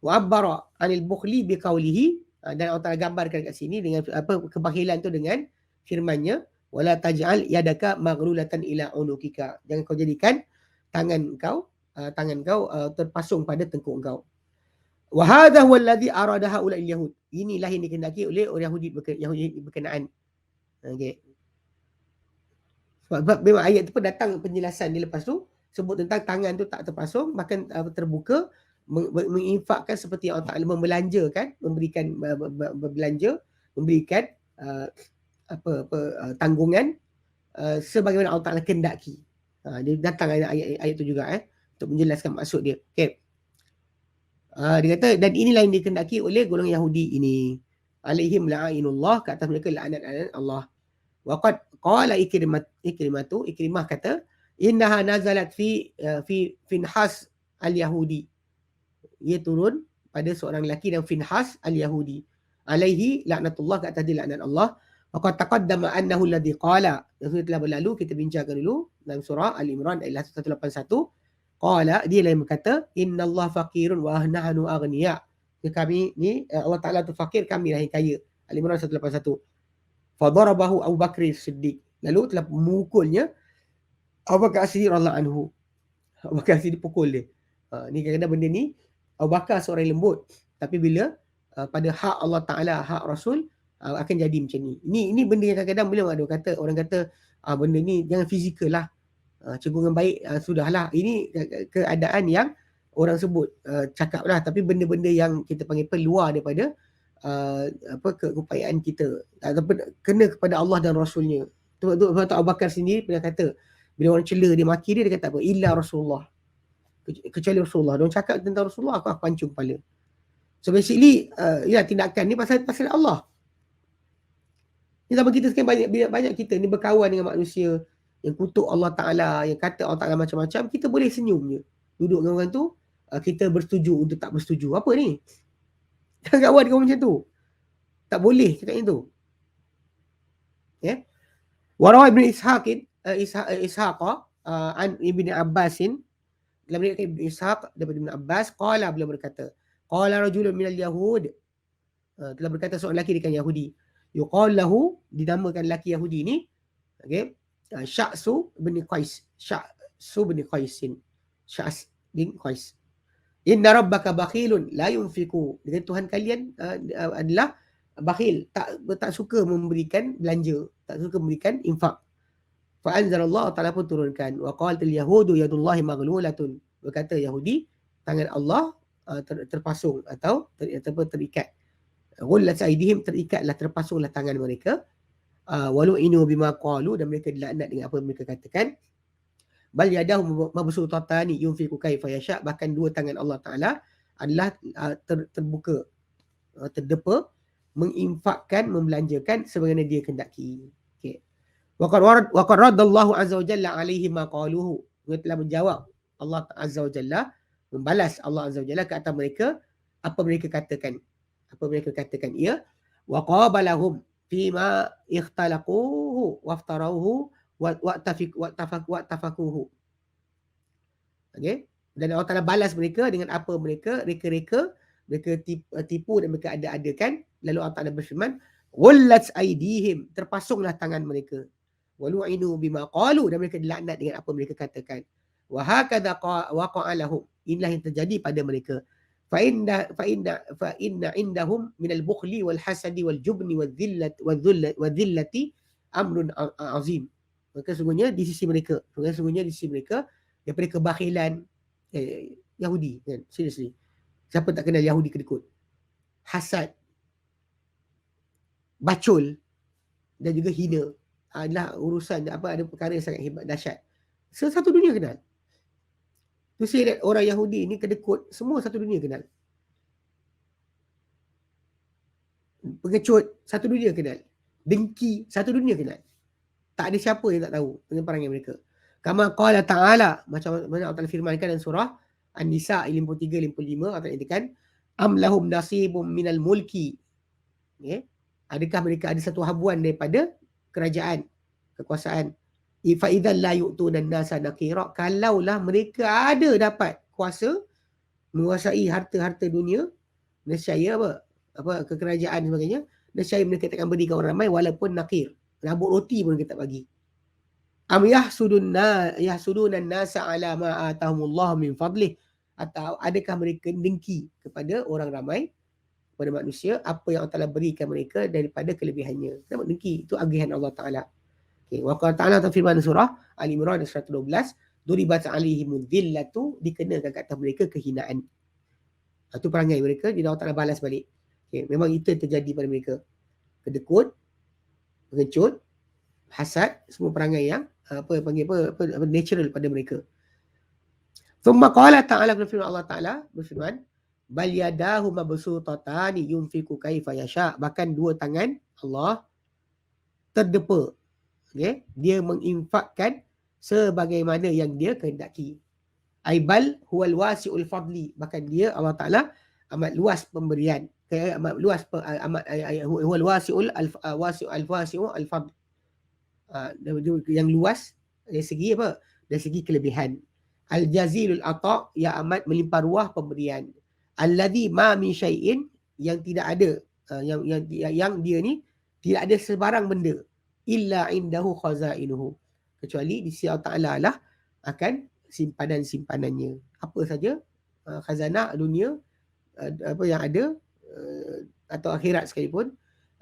Wa abbara anil bukhli biqaulihi, dan Allah Taala gambarkan kat sini dengan kebakhilan tu dengan firman-Nya wala taj'al yadaka maghlulatan ila unukika. Jangan kau jadikan tangan kau terpasung pada tengkuk kau. Wa hadha huwa alladhi arada haula'il yahud. Inilah yang dikehendaki oleh orang Yahudi berkenaan. Okey. Sebab memang ayat tu pun datang penjelasan dia lepas tu sebut tentang tangan tu tak terpasung, bahkan terbuka, menginfakkan seperti Allah Taala membelanjakan, memberikan berbelanja, memberikan tanggungan sebagaimana Allah Taala kehendaki. Dia datang ayat tu juga untuk menjelaskan maksud dia. Okey. Dia kata dan inilah yang dikehendaki oleh golongan Yahudi ini. Alaihim la'inullah, ke atas mereka laknat Allah. Waqad qala Ikrimah kata innaha nazalat fi Finhas al-Yahudi. Ia turun pada seorang lelaki dan Finhas al-Yahudi. Alaihi laknatullah, ke atas dia laknat Allah. Waqad taqaddama annahu alladhi qala, yang sudah telah berlalu kita bincangkan dulu dalam surah Al-Imran ayat 181. Qala, dia yang berkata innallaha faqirun wa nahnu aghniya. Kami ni Allah Taala tu fakir, kami lah yang kaya. Al-Imran 181. Fadarabahu Abu Bakr Siddiq, lalu telah memukulnya Abu Bakar Siddiq radhiyallahu anhu. Abu Bakar Siddiq pukul dia. Ni kadang-kadang benda ni Abu Bakar seorang lembut, tapi bila pada hak Allah Taala, hak Rasul akan jadi macam ni. Ini benda yang kadang-kadang beliau ada kata, orang kata benda ni jangan fizikal lah. Cikgu dengan baik sudahlah. Ini keadaan yang orang sebut cakap lah, tapi benda-benda yang kita panggil luar daripada keupayaan kita ataupun kena kepada Allah dan Rasulnya. Sebab Abu Bakar sendiri pernah kata bila orang cela dia, maki dia kata apa? Illa Rasulullah. Kecuali Rasulullah. Dia cakap tentang Rasulullah, aku pancung kepala. So basically tindakan ni pasal Allah. Ni sama kita sekarang banyak kita ni berkawan dengan manusia yang kutuk Allah Ta'ala, yang kata Allah Ta'ala macam-macam, kita boleh senyum je. Duduk dengan orang tu, kita bersetuju untuk tak bersetuju. Apa ni? Jangan kawan dengan macam tu. Tak boleh cakap macam tu. Ya. Warawa Ibn Ishaq an Ibn Abbasin, dalam riwayat Ibn Ishaq daripada Ibn Abbas, qala, beliau berkata, qala rajulun minal yahud, telah berkata seorang lelaki dengan Yahudi, yuqal lahu, dinamakan lelaki Yahudi ni, okey, Sya'su bin Qais. Sya'su bin Qaisin. Sya'as bin Qais. Inna rabbaka bakhilun la yunfiku. Dengan Tuhan kalian adalah bakhil, tak suka memberikan belanja, tak suka memberikan infak. Fa anzalallah, Ta'ala pun turunkan, wa qalatil yahudu yadullahi maghlulatun. Berkata Yahudi, tangan Allah terpasung atau terikat. Ghullat aydihim, terikatlah, terpasunglah tangan mereka. Walau inu bima qalu, dan mereka dilaknat dengan apa mereka katakan. Bal yadahu mabsutatani yunfiqu kaifa yasha, bahkan dua tangan Allah Taala adalah terbuka, terdepa, menginfakkan, membelanjakan sebagaimana dia kehendaki. Okey. Wa qad raddallahu azza wa jalla alaihi ma qaluhu. Dia telah menjawab Allah Azza wa Jalla Membalas Allah Azza wa Jalla ke atas mereka apa mereka katakan. Apa mereka katakan ia wa qabalahum fima ikhtalaquhu waftarauhu wa tafakuhu. Okey. Dan Allah Taala balas mereka dengan apa mereka reka-reka, mereka tipu dan mereka ada-adakan. Lalu Allah Taala berfirman, "Wallat aydihim", terpasunglah tangan mereka. Walu'inu bima qalu, dan mereka dilaknat dengan apa mereka katakan. Wa hakadha waqa'a lahum, inilah yang terjadi pada mereka. Fa inna indahum min al-bukhli wal hasadi wal jubni wal dhillati amrun azim. Maka sesungguhnya di sisi mereka, daripada kebakhilan Yahudi kan, seriously. Siapa tak kenal Yahudi kedekut? Hasad, bacul dan juga hina adalah urusan ada perkara yang sangat hebat, dahsyat. Satu dunia kenal. Tu say that orang Yahudi ni kedekut, semua satu dunia kenal. Pengecut, satu dunia kenal. Dengki, satu dunia kenal. Tak ada siapa yang tak tahu dengan perangai mereka. Kama qala ta'ala, macam mana Allah firmankan dalam surah An-Nisa 53-55, Allah katakan, am lahum nasibum minal mulki. Okay? Adakah mereka ada satu habuan daripada kerajaan, kekuasaan? Fa idzal la yu'tuna an-nasa nakira, kalaulah mereka ada dapat kuasa menguasai harta-harta dunia, nescaya apa kekerajaan dan sebagainya, nescaya mereka takkan berikan orang ramai walaupun nakir, rabuk roti pun mereka tak bagi. Am yahsuduna an-nasa ala ma atahumullah min fadlih, atau adakah mereka dengki kepada orang ramai, kepada manusia, apa yang Allah Ta'ala berikan mereka daripada kelebihannya. Kenapa dengki? Itu agihan Allah Ta'ala. Okay. Wa qala ta'ala firman surah Al-Imran 112, duribat alaihimud dhillatu, dikenakan ke atas mereka kehinaan. Itu perangai mereka, dia Allah Ta'ala balas balik. Okay. Memang itu yang terjadi pada mereka. Kedekut, pengecut, hasad, semua perangai yang natural pada mereka. Thumma qala ta'ala, firman Allah Ta'ala berfirman, bal yadahu mabsutatani yunfiqu kaifa yasha, bahkan dua tangan Allah terdepa. Okay? Dia menginfakkan sebagaimana yang dia kehendaki. Aibal huwal wasi'ul fadli, bahkan dia Allah Ta'ala amat luas pemberian, amat luas huwal wasi'ul al fadl, yang luas dari segi apa? Dari segi kelebihan. Al jazilul ata, yang amat melimpah ruah pemberian. Alladhi ma min syai'in, yang tidak ada yang dia ni tidak ada sebarang benda illa indahu khazainuhu, kecuali di sisi Allah Ta'ala lah akan simpanan-simpanannya. Apa saja khazanah dunia, apa yang ada atau akhirat sekalipun,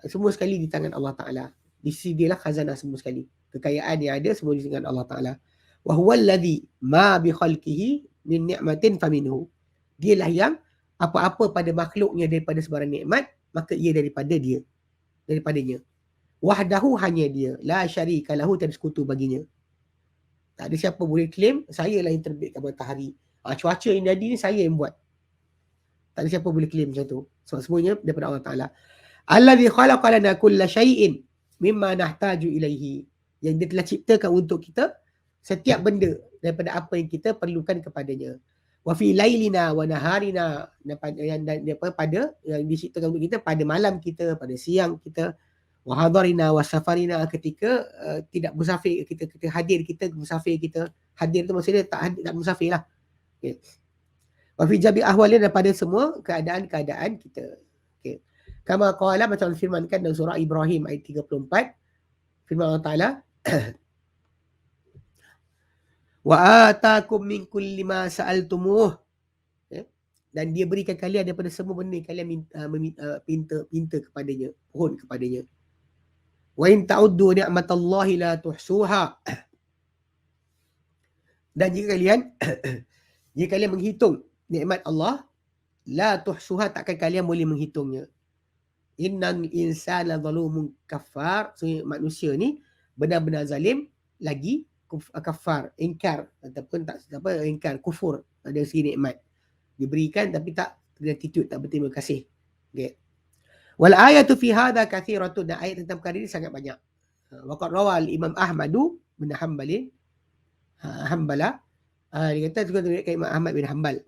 semua sekali di tangan Allah Ta'ala. Di sisi dia lah khazanah semua sekali. Kekayaan yang ada semua di tangan Allah Ta'ala. Wa huwa alladhi ma bi khalqihi min ni'matin faminhu, dialah yang apa-apa pada makhluknya daripada sebarang nikmat, maka ia daripadanya. Wahdahu, hanya dia, la syarika lahu, tiada sekutu baginya. Tak ada siapa boleh claim saya lah yang terbitkan matahari, cuaca yang jadi ni saya yang buat. Tak ada siapa boleh claim macam tu. Sebab semuanya daripada Allah Ta'ala. Alladhi khalaqa lana kulla syai'in mimma nahtaju ilaihi, yang dia telah ciptakan untuk kita setiap benda daripada apa yang kita perlukan kepadanya. Wa fi lailina wa naharina, pada yang diciptakan untuk kita pada malam kita, pada siang kita. Wa hadarina wa safarina, ketika tidak musafir kita hadir, kita musafir kita hadir tu maksudnya tak musafir lah. Okay. Wa fi jabi ahwalina, pada semua keadaan-keadaan kita. Okay. Kama qala, macam firmankan dalam surah Ibrahim ayat 34, firman Allah Ta'ala, wa atakum min kulli ma sa'altumuh, dan dia berikan kalian daripada semua benda kalian minta kepadanya, mohon kepadanya. Wa in ta'uddu ni'matallahi la tuhsuha, dan jika kalian menghitung nikmat Allah, la tuhsuha, takkan kalian boleh menghitungnya. Innal insana zalumun kafar, so manusia ni benar-benar zalim lagi kafar, ingkar ataupun tak ingkar, kufur dari segi nikmat diberikan tapi tak gratitude, tak berterima kasih. Okay. Wal ayatu fi hadha kathiratun, dan ayat tentang perkara ini sangat banyak. Waqad rawal Imam Ahmadu bin Hanbala, dia kata juga dari Imam Ahmad bin Hanbal,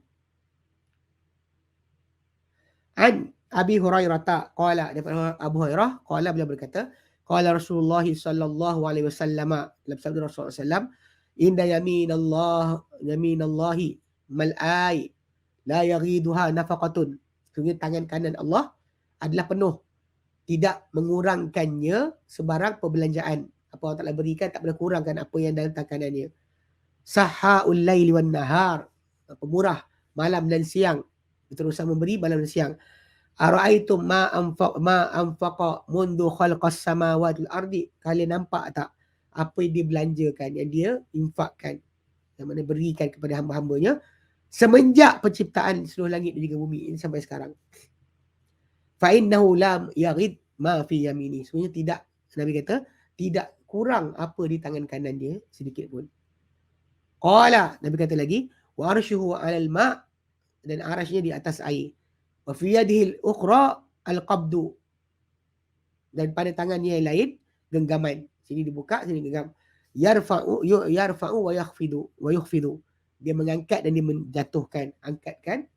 An Abi Hurairah qala, daripada Abu Hurairah qala, beliau berkata, qala Rasulullah sallallahu alaihi wasallam, dalam sabda Rasulullah sallam, inna yaminallahi mal'ai la yaghiduha nafaqatun. Sungguh tangan kanan Allah adalah penuh, tidak mengurangkannya sebarang perbelanjaan. Apa Allah Ta'ala berikan tak boleh kurangkan apa yang dalam tangan kanannya. Sahhaul laili wan nahar, pemurah malam dan siang, berusaha memberi malam dan siang. Ara'aitum ma anfaqa mundu khalqas samawati wal ardi. Kalian nampak tak apa yang dia belanjakan, yang dia infakkan, yang mana berikan kepada hamba-hambanya semenjak penciptaan seluruh langit dan juga bumi ini sampai sekarang. Fa innahu lam yaghid ma fi yamini. Sebenarnya tidak, Nabi kata, tidak kurang apa di tangan kanan dia sedikit pun. Qala, Nabi kata lagi, wa arshuhu 'alal ma', dan arasnya di atas air. Wa fi yadihi al-ukhra al-qabdu, dan pada tangannya yang lain genggaman. Sini dibuka, sini genggam. Yarfa'u wa yakhfidu. Dia mengangkat dan dia menjatuhkan. Angkatkan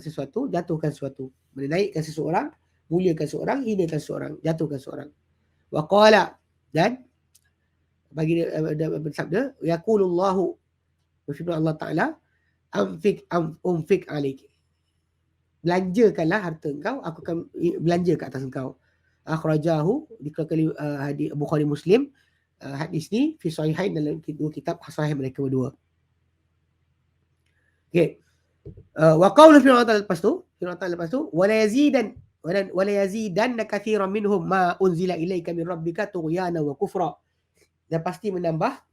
sesuatu, jatuhkan sesuatu. Menaikkan seseorang, muliakan seseorang, hinakan seseorang, jatuhkan seseorang. Wa qala, dan bagi bersabda, yaqulullahu, berfirman Allah Ta'ala, umfik alaik. Belanjakanlah harta engkau, aku akan belanja ke atas engkau. Akhrajahu, dikeluarkan hadis Bukhari Muslim. Hadis ni fi sahihain, dalam dua kitab sahih mereka berdua. Okey. Wa qawlu firman Allah lepas tu, wala yazidanna katsiran minhum ma unzila ilaika min rabbika tughyana wa kufra. Dan pasti menambah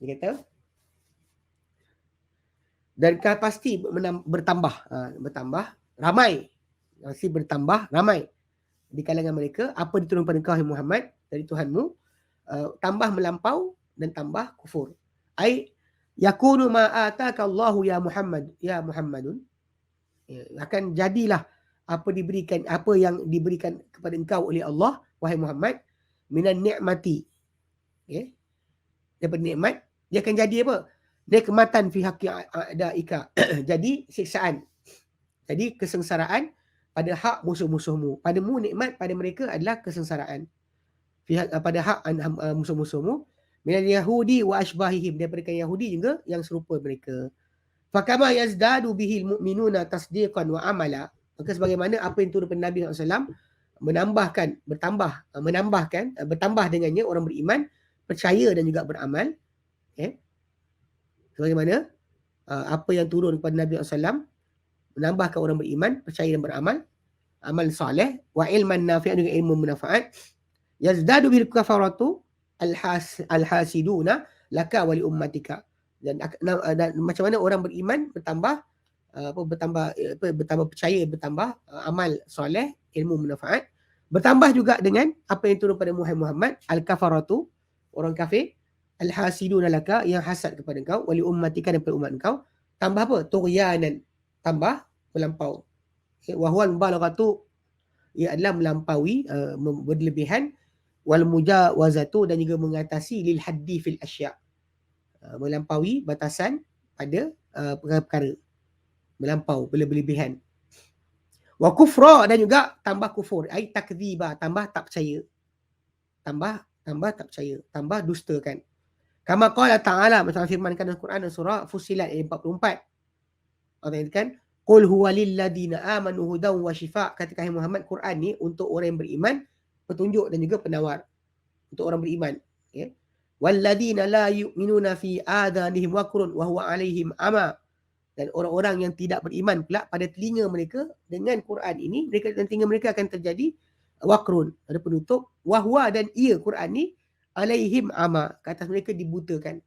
dia kata, dan pasti bertambah ramai, pasti bertambah ramai di kalangan mereka apa diturunkan pada engkau Muhammad dari Tuhanmu, tambah melampau dan tambah kufur. Ai yakunu ma ataka Allahu ya Muhammadun, akan jadilah apa yang diberikan kepada engkau oleh Allah wahai Muhammad, minan ni'mati, daripada nikmat, dia akan jadi apa? Nikmatan fi haqqi a'daika. Jadi siksaan, jadi kesengsaraan pada hak musuh-musuhmu. Padamu nikmat, pada mereka adalah kesengsaraan. Pada hak musuh-musuhmu. Minal Yahudi wa ashbahihim, daripada Yahudi juga yang serupa mereka. Fakama yazdadu bihil mu'minuna tasdiqan wa amala. Maka sebagaimana apa yang turun pada Nabi SAW bertambah dengannya orang beriman, percaya dan juga beramal. Sebagaimana apa yang turun kepada Nabi SAW menambahkan orang beriman, percaya dan beramal, amal saleh, wa ilman nafi'an, dengan ilmu manfaat. Yazdadu bil kafaratu alhasiduna laka wa li ummatika. Dan macam mana orang beriman bertambah percaya, bertambah amal soleh, ilmu manfaat, bertambah juga dengan apa yang turun pada Muhammad, al-kafaratu, orang kafir, al-hasiduna laka, yang hasad kepada engkau, wali ummatika, dan pada umat engkau, tambah apa? Tughyanan, tambah melampau. Wa huwa al-balaghatu, ia adalah melampaui, berlebihan, wal mujawazatu, dan juga mengatasi lil haddi fil asya', melampaui batasan pada perkara-perkara, melampau, berlebihan. Wa kufra, dan juga tambah kufur, ai takdziba, tambah tak percaya, tambah tak percaya, tambah dustakan. Kama qala ta'ala, macam firmankan dalam Quran surah Fussilat ayat 44. Allah katakan, qul huwa lil ladina amanu hudan wa shifa'. Katakan Muhammad, Quran ni untuk orang yang beriman, petunjuk dan juga penawar untuk orang beriman. Walladina la yu'minuna fi adanihim waqrun wa huwa alaihim ama. Dan orang-orang yang tidak beriman pula, pada telinga mereka dengan Quran ini, dan telinga mereka akan terjadi waqrun, ada penutup, wa huwa, dan ia Quran ni, alaihim ama, ke atas mereka dibutakan.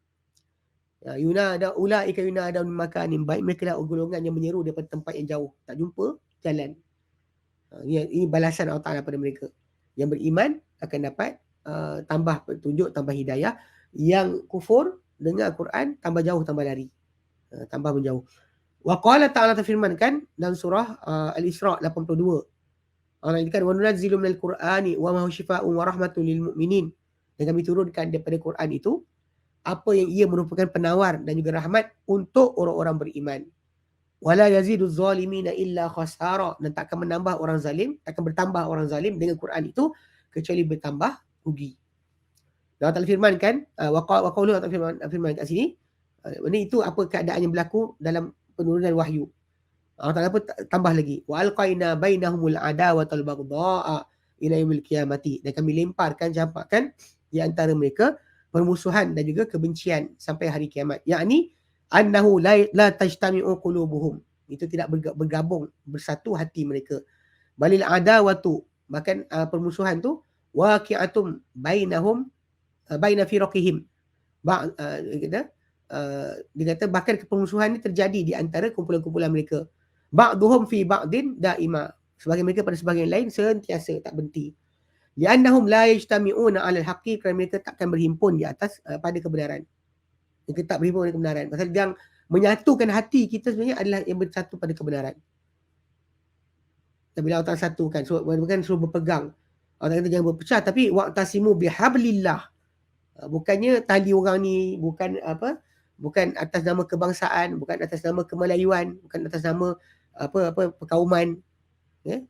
Yunada ulaika yunada min makanin baik, mereka lah golongan yang menyeru daripada tempat yang jauh, tak jumpa jalan. Ini balasan Allah Ta'ala pada mereka. Yang beriman akan dapat tambah petunjuk, tambah hidayah. Yang kufur dengar Quran tambah jauh, tambah lari, tambah menjauh. Wa qala ta'ala terfirmankan dalam surah Al-Isra 82. Allah katakan wa nunazzilu minal Qur'ani wa ma huwa syifaa'un wa rahmatun lil mu'minin. Dan kami turunkan daripada Quran itu apa yang ia merupakan penawar dan juga rahmat untuk orang-orang beriman. Wala yazidu zalimina illa khasara. Dan takkan menambah orang zalim, takkan bertambah orang zalim dengan Quran itu kecuali bertambah rugi. Dan Allah firmankan wa qawlu Allah firman kat sini, ini itu apa keadaan yang berlaku dalam penurunan wahyu. Allah Ta'ala pun tambah lagi. Wa alqaina bainahumul adawatal baghdha'a ila yaumil qiyamati. Dan kami lemparkan, campakkan di antara mereka permusuhan dan juga kebencian sampai hari kiamat. Yakni annahu la tajtami'u qulubuhum. Itu tidak bergabung, bersatu hati mereka. Balil adawatu, bahkan permusuhan tu waqi'atum bainahum baina firaqihim. Dia kata bahkan permusuhan ni terjadi di antara kumpulan-kumpulan mereka. Ba'duhum fi ba'din da'ima. Sebagian mereka pada sebagian lain sentiasa, tak berhenti. Li'annahum la yajtami'una 'alal haqqi, kerana mereka takkan berhimpun di atas pada kebenaran. Mereka tak berhimpun pada kebenaran. Pasal yang menyatukan hati kita sebenarnya adalah yang bersatu pada kebenaran. Dan bila Allah Ta'ala satukan, bukan suruh berpegang. Allah kata jangan berpecah, tapi wa'tasimu bihablillah. Bukannya tali orang ni, bukan atas nama kebangsaan, bukan atas nama kemelayuan, bukan atas nama perkauman,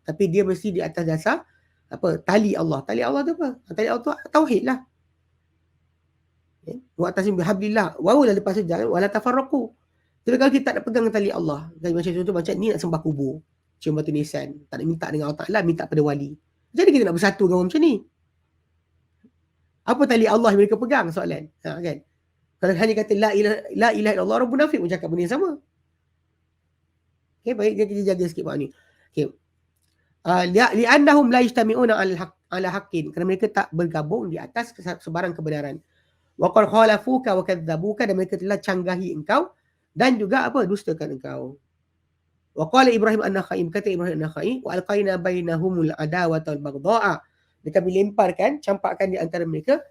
tapi dia mesti di atas dasar tali Allah. Tali Allah tu apa? Tali Allah tu tauhid lah. Wa'tasimu bihablillah. Wala lepas saja, wala tafarraqu. Jadi kalau kita tak nak pegang tali Allah, macam contoh macam ni nak sembah kubur, cium batu nisan, tak nak minta dengan Allah Ta'ala, minta pada wali. Jadi kita nak bersatu dengan orang macam ni. Apa tali Allah yang mereka pegang, soalan? Kan? Kalau hanya kata la ilaha illallah, orang munafik pun cakap benda yang sama. Okay, baik, kita jaga sikit buat ni. Okay. Li'annahum la yajtami'una 'ala haqqin, kerana mereka tak bergabung di atas sebarang kebenaran. Wa qad khalafuka wa kadzabuka, dan mereka telah canggahi engkau dan juga dustakan engkau. Wa qala Ibrahim an-Nakhai, kata Ibrahim an-Nakhai, wa alqaina bainahumul adawata wal baghdha'a. Dan kami lemparkan, campakkan di antara mereka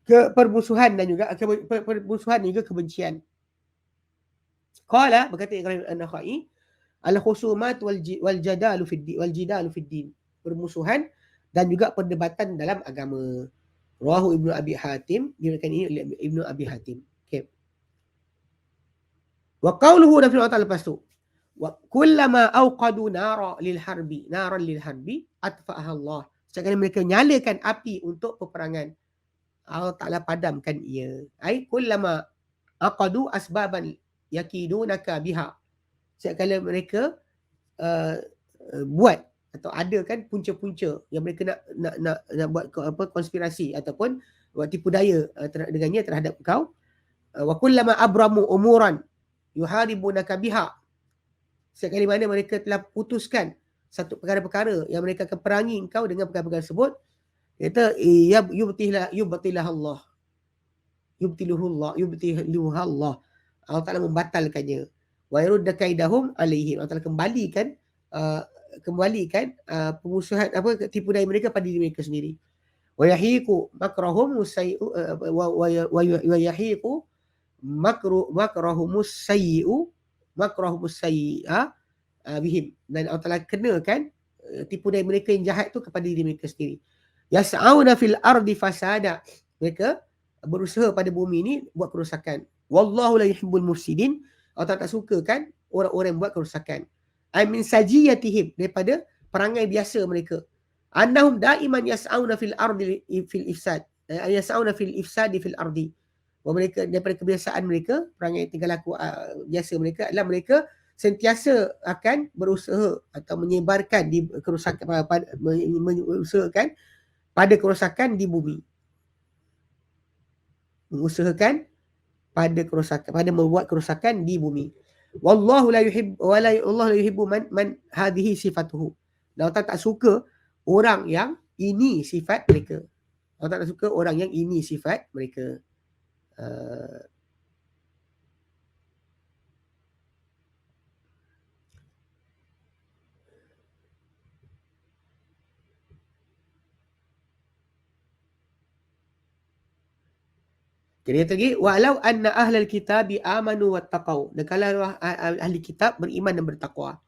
ke permusuhan dan juga kebencian. Qala, berkata Ibrahim an-Nakhai, al-khusumat wal jidalu fid din. Permusuhan dan juga perdebatan dalam agama. Rawahu Ibnu Abi Hatim, diriwayatkan ini oleh Ibnu Abi Hatim. Okay. Wa qawluhu, dan firman Allah lepas tu, wa kullama awqadu naran lil harbi atfa'aha Allah. Sekali mereka nyalakan api untuk peperangan, Allah Ta'ala padamkan ia. Ai kullama aqadu asbaban yakidunaka biha. Sekali mereka buat atau adakan punca-punca yang mereka nak buat konspirasi ataupun buat tipu daya dengannya terhadap kau. Wa kullama abramu umuran yuharibunaka biha. Sekali mana mereka telah putuskan satu perkara-perkara yang mereka akan perangi engkau dengan perkara-perkara tersebut, kata yubtilah Allah. Yubtiluha Allah. Allah Ta'ala membatalkannya. Wa yurudda kaidahum alaihim. Allah Ta'ala kembalikan pengusahaan tipu daya mereka pada diri mereka sendiri. Wa yahiqu makrahum sayyi'u wa yahiqu makrahumus sayyi'a bihim. Dan Allah Ta'ala kenakan tipu daya mereka yang jahat tu kepada diri mereka sendiri. Yas'auna fil ardi fasada. Mereka berusaha pada bumi ini buat kerosakan. Wallahu la yuhibbul mufsidin. Allah tak suka kan orang-orang yang buat kerosakan. I min sajiyatihim, daripada perangai biasa mereka. Annahum daiman yas'auna fil ardi fil ifsad. Yas'auna fil ifsadi fil ardi. Mereka daripada kebiasaan mereka, perangai tingkah laku biasa mereka adalah mereka sentiasa akan berusaha atau menyebarkan di kerosakan, mengusahakan pada kerosakan di bumi. Mengusahakan pada kerosakan, pada membuat kerosakan di bumi. Wallahu la yuhibbu Allah la yuhibbu man hadhihi sifatuhu. Dan Allah tak suka orang yang ini sifat mereka. Allah tak suka orang yang ini sifat mereka. Jadi kata lagi, walau anna ahlal kitabi amanu wattaqau. Dan kalau ahli kitab beriman dan bertakwa.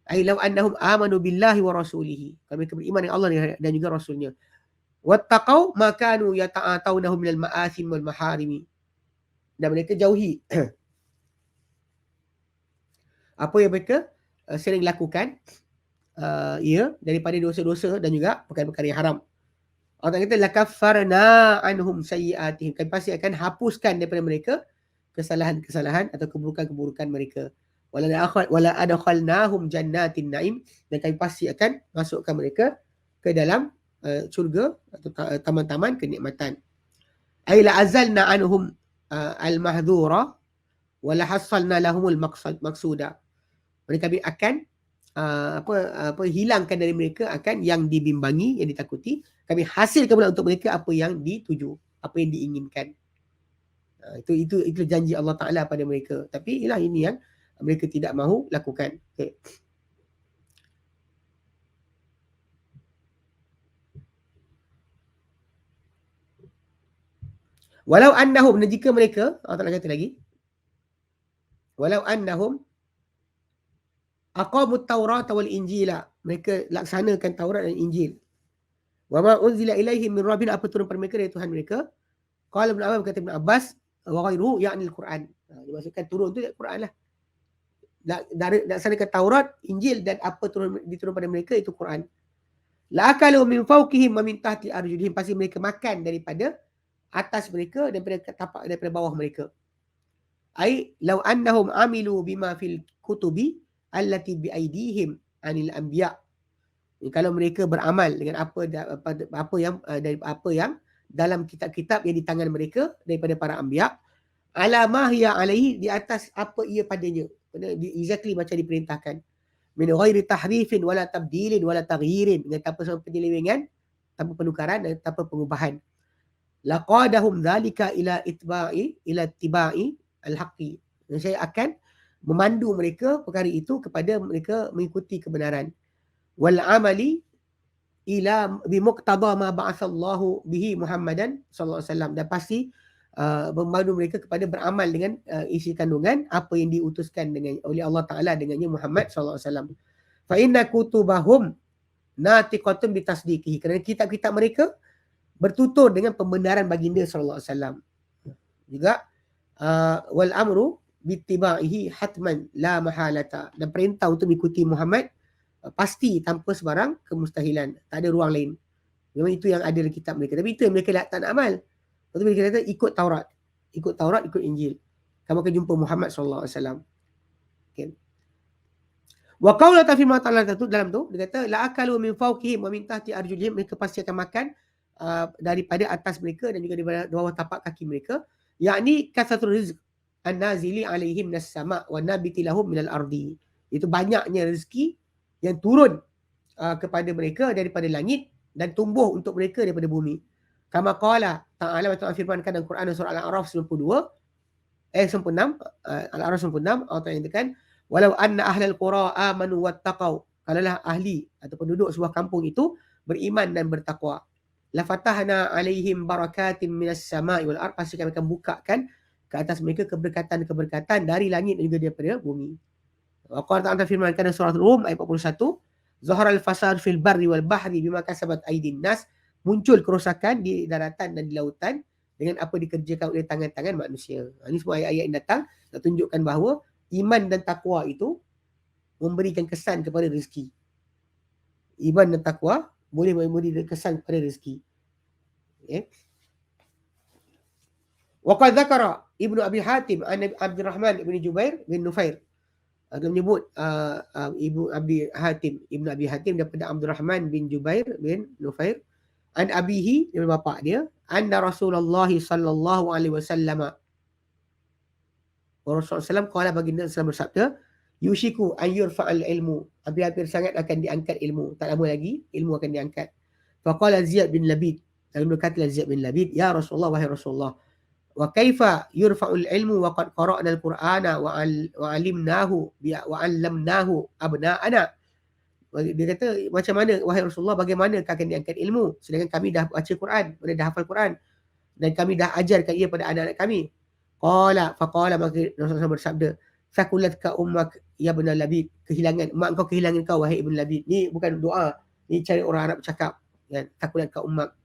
Ai law annahum amanu billahi wa rasulihi. Kalau mereka beriman dengan Allah dan juga Rasulnya. Wattaqau makanu yata'atawnahu minal ma'asim wal maharimi. Dan mereka jauhi apa yang mereka sering lakukan daripada dosa-dosa dan juga perkara-perkara yang haram. Allah kata lakaffarna anhum sayyi'atihim. Kami pasti akan hapuskan daripada mereka kesalahan-kesalahan atau keburukan-keburukan mereka. Wala adkhalnahum jannatin na'im. Dan kami pasti akan masukkan mereka ke dalam syurga atau taman-taman kenikmatan. Ay la azalna anhum al-mahdhura wa la hassalna lahumul maqsuda. Mereka akan hilangkan dari mereka akan yang dibimbangi, yang ditakuti. Kami hasilkan pula untuk mereka apa yang dituju, apa yang diinginkan. Itu janji Allah Ta'ala pada mereka. Tapi ialah ini yang mereka tidak mahu lakukan. Okay. Walau annahum, dan jika mereka, Allah Ta'ala kata lagi, walau annahum aqamut Taurat wal Injila, mereka laksanakan Taurat dan Injil. Wa ma unzila ilaihim min rabbihim, apa turun pada mereka dari Tuhan mereka. Qala Ibn Abbas, kata Ibn Abbas, wa ghairuhu ya'ni al-Quran. Dimaksudkan turun tu Quran lah. Laksanakan Taurat, Injil dan apa diturun pada mereka itu Quran. La akalu min fawqihim wa min tahti arjulihim, pasti mereka makan daripada atas mereka dan daripada bawah mereka. Ai law annahum amilu bima fil kutubi allati bi aidihim anil anbiya. Kalau mereka beramal dengan apa yang dalam kitab-kitab yang di tangan mereka daripada para anbiya, ala ma hiya alaihi, di atas apa ia padanya, exactly macam diperintahkan, min ghairi tahrifin wala tabdilin wala taghyirin, dengan tanpa penyelewengan, tanpa penukaran dan tanpa pengubahan. Laqadahum dhalika ila ittiba'i al-haqqi. Dan saya akan memandu mereka perkara itu kepada mereka mengikuti kebenaran. Wal amali ila bimuqtada ma ba'atsallahu bihi Muhammadan sallallahu alaihi wasallam. Dan pasti memandu mereka kepada beramal dengan isi kandungan apa yang diutuskan oleh Allah Ta'ala dengannya Muhammad sallallahu alaihi wasallam. Fa inna kutubahum natiqatun bitasdiqihi. Kerana kitab-kitab mereka bertutur dengan pembenaran baginda sallallahu alaihi wasallam. Juga wal amru bittiba'ihi hatman la mahalata. Dan perintah untuk mengikuti Muhammad pasti tanpa sebarang kemustahilan. Tak ada ruang lain. Memang itu yang ada dalam kitab mereka. Tapi itu yang mereka tak nak amal. Lepas tu mereka kata ikut Taurat. Ikut Taurat, ikut Injil. Kamu akan jumpa Muhammad SAW. Okay. Wa qawla ta'firma ta'ala dalam tu, dia kata la akalu min fawqihim wa min tahti arjulihim, mereka pasti akan makan daripada atas mereka dan juga daripada bawah tapak kaki mereka. Yakni kasatul rizq an-nazili alaihim nas sama' wa nabiti lahum minal ardi. Itu banyaknya rezeki yang turun kepada mereka daripada langit dan tumbuh untuk mereka daripada bumi. Kama qala ta'ala, wa ta'ala firmankan dalam Quran surah Al-A'raf 92 96, Al-A'raf 96, Allah Ta'ala katakan walau anna ahlal qura amanu wattaqau, kalaulah ahli atau penduduk sebuah kampung itu beriman dan bertakwa, la fatahna alaihim barakatin minas sama'i wal ard, pasti kami akan bukakan ke atas mereka keberkatan dari langit dan juga daripada bumi. Allah Ta'ala firmankan dalam surah Rum ayat 41, zaharal fasad fil barri wal bahri bima kasabat aydin nas, muncul kerosakan di daratan dan di lautan dengan apa dikerjakan oleh tangan-tangan manusia. Ini semua ayat-ayat yang datang nak tunjukkan bahawa iman dan takwa itu memberikan kesan kepada rezeki. Iman dan takwa boleh memberi kesan kepada rezeki. Okay. Waqad dzakara Ibnu Abi Hatim an Abdurrahman bin Jubair bin Nufair. Dia menyebut Ibnu Abi Hatim daripada Abdurrahman bin Jubair bin Nufair an abihi, daripada bapa dia, anna Rasulullah sallallahu alaihi wasallam, Rasulullah SAW qala, baginda SAW bersabda, yushiku an yurfa'al ilmu, hampir-hampir sangat akan diangkat ilmu, tak lama lagi ilmu akan diangkat. Faqala Ziyad bin Labid, lalu berkatalah Ziyad bin Labid, ya Rasulullah, wahai Rasulullah, wa kaifa yurfa'ul ilmu wa qad qara'na al-Qur'ana wa 'alimnahu wa 'allamnahu abna'ana. Dia kata, macam mana wahai Rasulullah, bagaimana akan diangkat ilmu sedangkan kami dah baca Quran, dah hafal Quran dan kami dah ajarkan ia pada anak-anak kami. Faqala, maka Rasulullah bersabda, sakulat ka ummak ya ibn Labid, kehilangan mak kau, kehilangan kau wahai ibn Labid. Ni bukan doa, ni cari orang Arab bercakap kan. Sakulat ka ummak,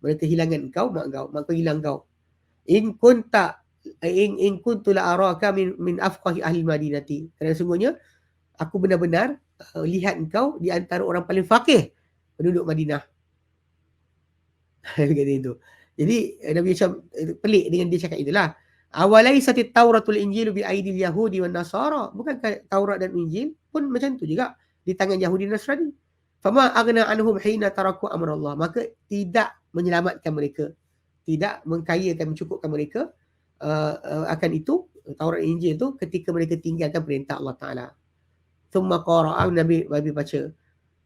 mereka kehilangan kau, mak kau hilang kau. In kuntu la araka min afqahi ahli Madinati. Kerana sungguhnya aku benar-benar lihat engkau di antara orang paling faqih penduduk Madinah. Kata itu. Jadi Nabi macam pelik dengan dia cakap itulah. Awalaisati Tauratul Injil bi aidil Yahudi wan Nasara. Bukankah Taurat dan Injil pun macam tu juga di tangan Yahudi dan Nasrani. Fama aghna anhum hina taraku amrallah. Maka tidak menyelamatkan mereka, tidak mengkayakan, mencukupkan mereka akan itu Taurat dan Injil tu ketika mereka tinggalkan perintah Allah Taala. Thumma qara'a, Nabi baca,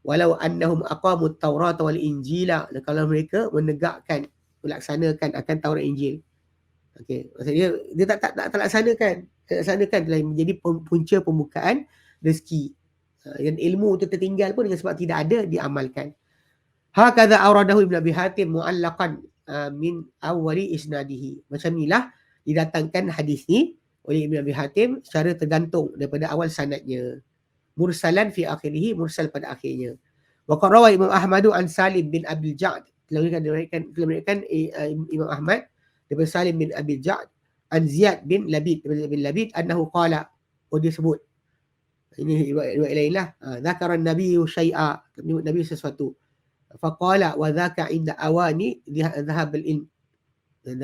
walau annahum aqamut Taurat wal Injila, kalau mereka menegakkan, melaksanakan akan Taurat Injil. Okey, maksudnya dia tak laksanakan. Tak laksanakan telah menjadi punca pembukaan rezeki. Dan ilmu tu tertinggal pun dengan sebab tidak ada diamalkan. Hakadha awradahu Ibn Abi Hatim mu'allaqan min awwali isnadihi. Macam inilah didatangkan hadis ni oleh Ibn Abi Hatim secara tergantung daripada awal sanadnya. Mursalan fi akhirih, mursal pada akhirnya. Wa qarawa Imam Ahmadu an Salim bin Abil Ja'd. Telah meriwayatkan Imam Ahmad daripada Salim bin Abil Ja'd an Ziyad bin Labid, daripada bin Labid, annahu qala, dia sebut. Ini riwayat lain lah. Dzakara an-nabiy syai'a, Nabi sesuatu. Faqala wa dzaka inda awani dhahab al-ilm. Dan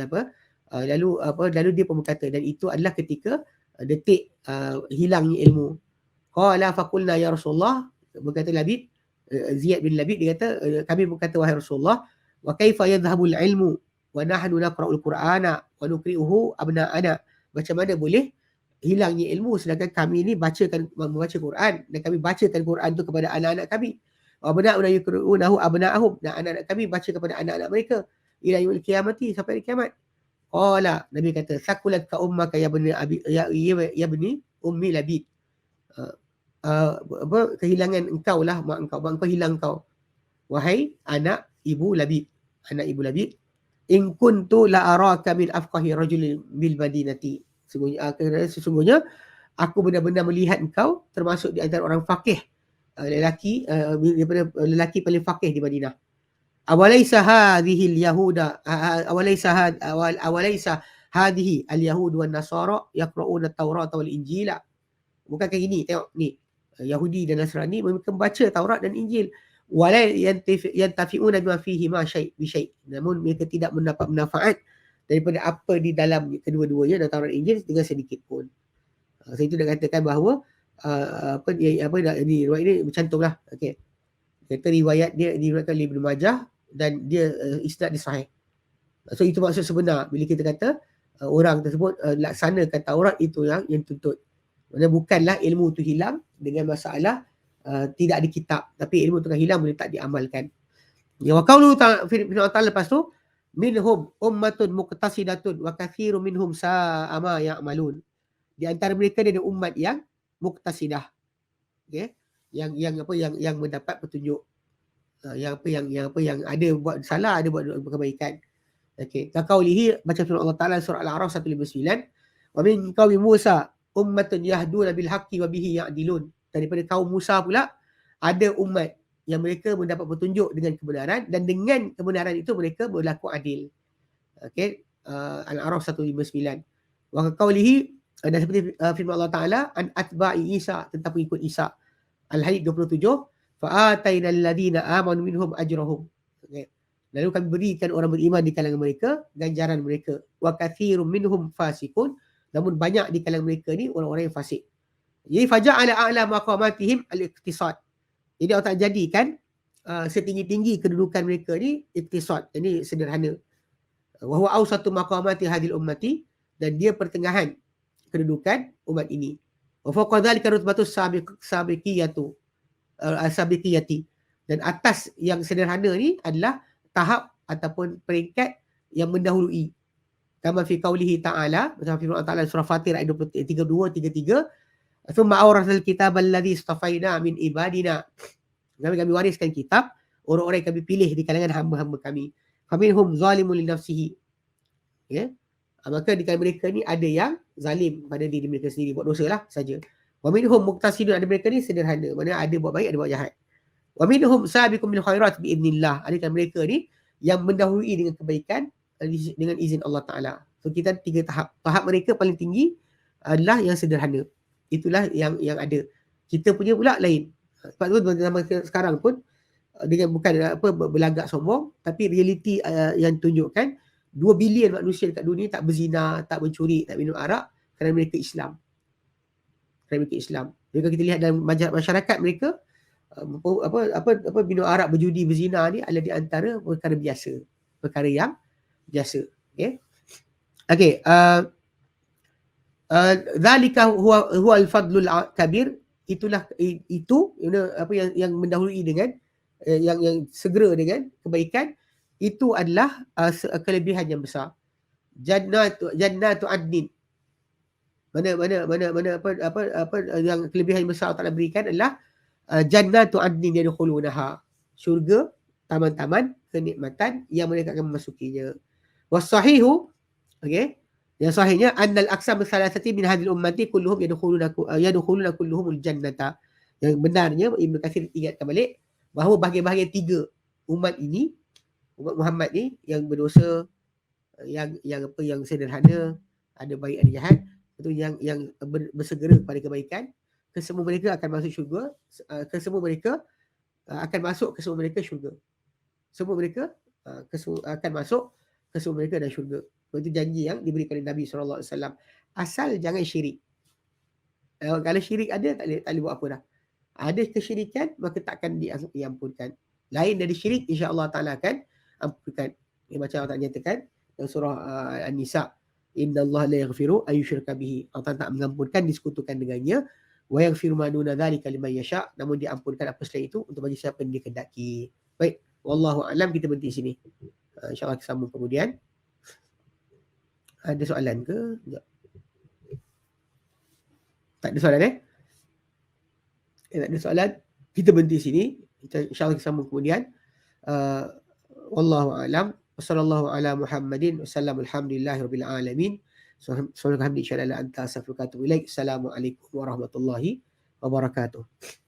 lalu dia pun berkata, dan itu adalah ketika detik hilangnya ilmu. Qala faqulna ya Rasulullah, berkata Labid, Ziyad bin Labid, dia kata, kami berkata wahai Rasulullah, wa kaifa yadhhabul ilmu wa nahnu naqra'ul Qur'ana wa nuqri'uhu abna'ana. Macam mana boleh hilangnya ilmu sedangkan kami ni membaca Quran dan kami bacakan Quran tu kepada anak-anak kami. Wa abna'una yuqri'unahu abna'ahum, dan anak-anak kami baca kepada anak-anak mereka ila yaumil qiyamati, sampai hari kiamat. Qala, Nabi kata, sakulat ka ummaka ya bani ummi Labid. Kehilangan engkau lah mak engkau hilang kau wahai anak ibu Labid. In kuntu la araka min afqahi rajulin bil Madinati. Sesungguhnya aku benar-benar melihat engkau termasuk di antara orang faqih, lelaki paling faqih di Madinah. Awalaysa hadhihi al-yahuda awalaysa hadhihi al-yahud wan nasara yaqra'una at-taurata wal injila. Bukankah ini, tengok ni, Yahudi dan Nasrani mereka membaca Taurat dan Injil. Wala yantafi'una bima fihi ma syai' bi syai'. Namun mereka tidak mendapat manfaat daripada apa di dalam kedua-duanya, dan Taurat dan Injil, dengan sedikit pun. Saya itu dah katakan bahawa riwayat ini bercantumlah. Okey. Kata riwayat dia diriwayatkan oleh Ibnu Majah dan dia isnad dia sahih. So itu maksud sebenar bila kita kata orang tersebut laksanakan Taurat, itu yang tuntut. Maksudnya bukanlah ilmu tu hilang dengan masalah tidak ada kitab, tapi ilmu tu kan hilang boleh tak diamalkan. Ya, wa qaulu ta'ala, lepas tu, minhum ummatun muqtasidatun wa katsirun minhum sa'a ma ya'malun. Di antara mereka ada umat yang muqtasidah. Okey, yang mendapat petunjuk. Yang ada buat salah, ada buat kebaikan. Okey, kaqaulihi, baca firman Allah Taala surah Al-A'raf 159, wa min qaumi Musa ummatun yahduna bil haqqi wa bihi ya'dilun. Daripada kaum Musa pula ada umat yang mereka mendapat petunjuk dengan kebenaran, dan dengan kebenaran itu mereka berlaku adil. Okey, Al-A'raf 159. Wa qaulihi, dan seperti firman Allah Taala an atba'i Isa, tentang pengikut Isa. Al-Hadid 27, fa atainal ladina amanu minhum ajrahum. Okay. Lalu kami berikan orang beriman di kalangan mereka ganjaran mereka. Wa katsirun minhum fasikun, namun banyak di kalangan mereka ni orang-orang yang fasik. Jadi faja'ala a'la maqamatihim al-iqtisad. Jadi Allah jadikan setinggi-tinggi kedudukan mereka ni iqtisad, ini sederhana. Wa huwa awsatu maqamati hadil ummati, dan dia pertengahan kedudukan umat ini. Wa fawqa dhalika rutbatus sabiqiyati, dan atas yang sederhana ni adalah tahap ataupun peringkat yang mendahului. Kama fi qaulihi ta'ala, macam firman Allah Ta'ala surah Fatir ayat 32-33, thumma awrasal kitab alladhi istafaina min ibadina. Kami wariskan kitab orang-orang yang kami pilih di kalangan hamba-hamba kami. Faminhum zalimun li nafsihi, Ya. Maka di kalangan mereka ni ada yang zalim pada diri mereka sendiri, buat dosa lah saja. Wa minhum muqtasidun, ada mereka ni sederhana, maknanya ada buat baik, ada buat jahat. Wa minhum sabiqun bil khairat bi idznillah, ada kan mereka ni yang mendahului dengan kebaikan dengan izin Allah Taala. So kita 3 tahap. Tahap mereka paling tinggi adalah yang sederhana. Itulah yang ada. Kita punya pula lain. Sebab tu zaman sekarang pun dengan bukan berlagak sombong, tapi realiti yang tunjukkan 2 bilion manusia dekat dunia tak berzina, tak mencuri, tak minum arak kerana mereka Islam. Kerana mereka Islam. Jika kita lihat dalam masyarakat mereka, minum arak, berjudi, berzina ni adalah di antara perkara biasa. Perkara yang biasa. Okay. Okay. Zalika huwa al-fadlul kabir. Itulah itu apa yang mendahului dengan yang segera dengan kebaikan, itu adalah kelebihan yang besar. Jannatu adnin. Mana apa yang kelebihan yang besar Allah berikan adalah jannatu adnin yadkhulunaha. Syurga, taman-taman kenikmatan yang mereka akan memasukinya. Was-sahihu, okey. Yang sahihnya annal aqsam salasati min hadhil ummati kulluhum yadkhuluna kulluhumul jannata. Yang benarnya Ibnu Katsir ingatkan balik bahawa bahagian-bahagian 3 umat ini, umat Muhammad ni yang berdosa, yang sederhana, ada baik ada jahat, itu yang bersegera kepada kebaikan, kesemua mereka akan masuk syurga, kesemua mereka akan masuk ke semua mereka syurga. Semua mereka akan masuk ke semua mereka dan syurga. Itu janji yang diberikan oleh Nabi SAW. Asal jangan syirik. Kalau syirik ada, tak boleh buat apa dah. Ada kesyirikan, maka takkan diampunkan. Lain dari syirik, insya-Allah Ta'ala akan ampunkan. Macam Allah Ta'ala nyatakan dalam surah An-Nisa, innallaha la yaghfiru ayyushraka bihi. Allah tak mengampunkan disekutukan dengannya. Wa yaghfiru ma duna dzalika liman yasha. Namun diampunkan apa selain itu untuk bagi siapa yang dikehendaki. Baik, wallahu a'lam, kita berhenti sini. Insya-Allah kita sambung kemudian. Ada soalan ke? Sekejap. Tak ada soalan tak ada soalan. Kita berhenti sini. InsyaAllah kita sambung kemudian. Wallahu a'lam. Wassallallahu ala Muhammadin. Wassalamu alhamdulillahi rabbil alamin. Assalamualaikum warahmatullahi wabarakatuh.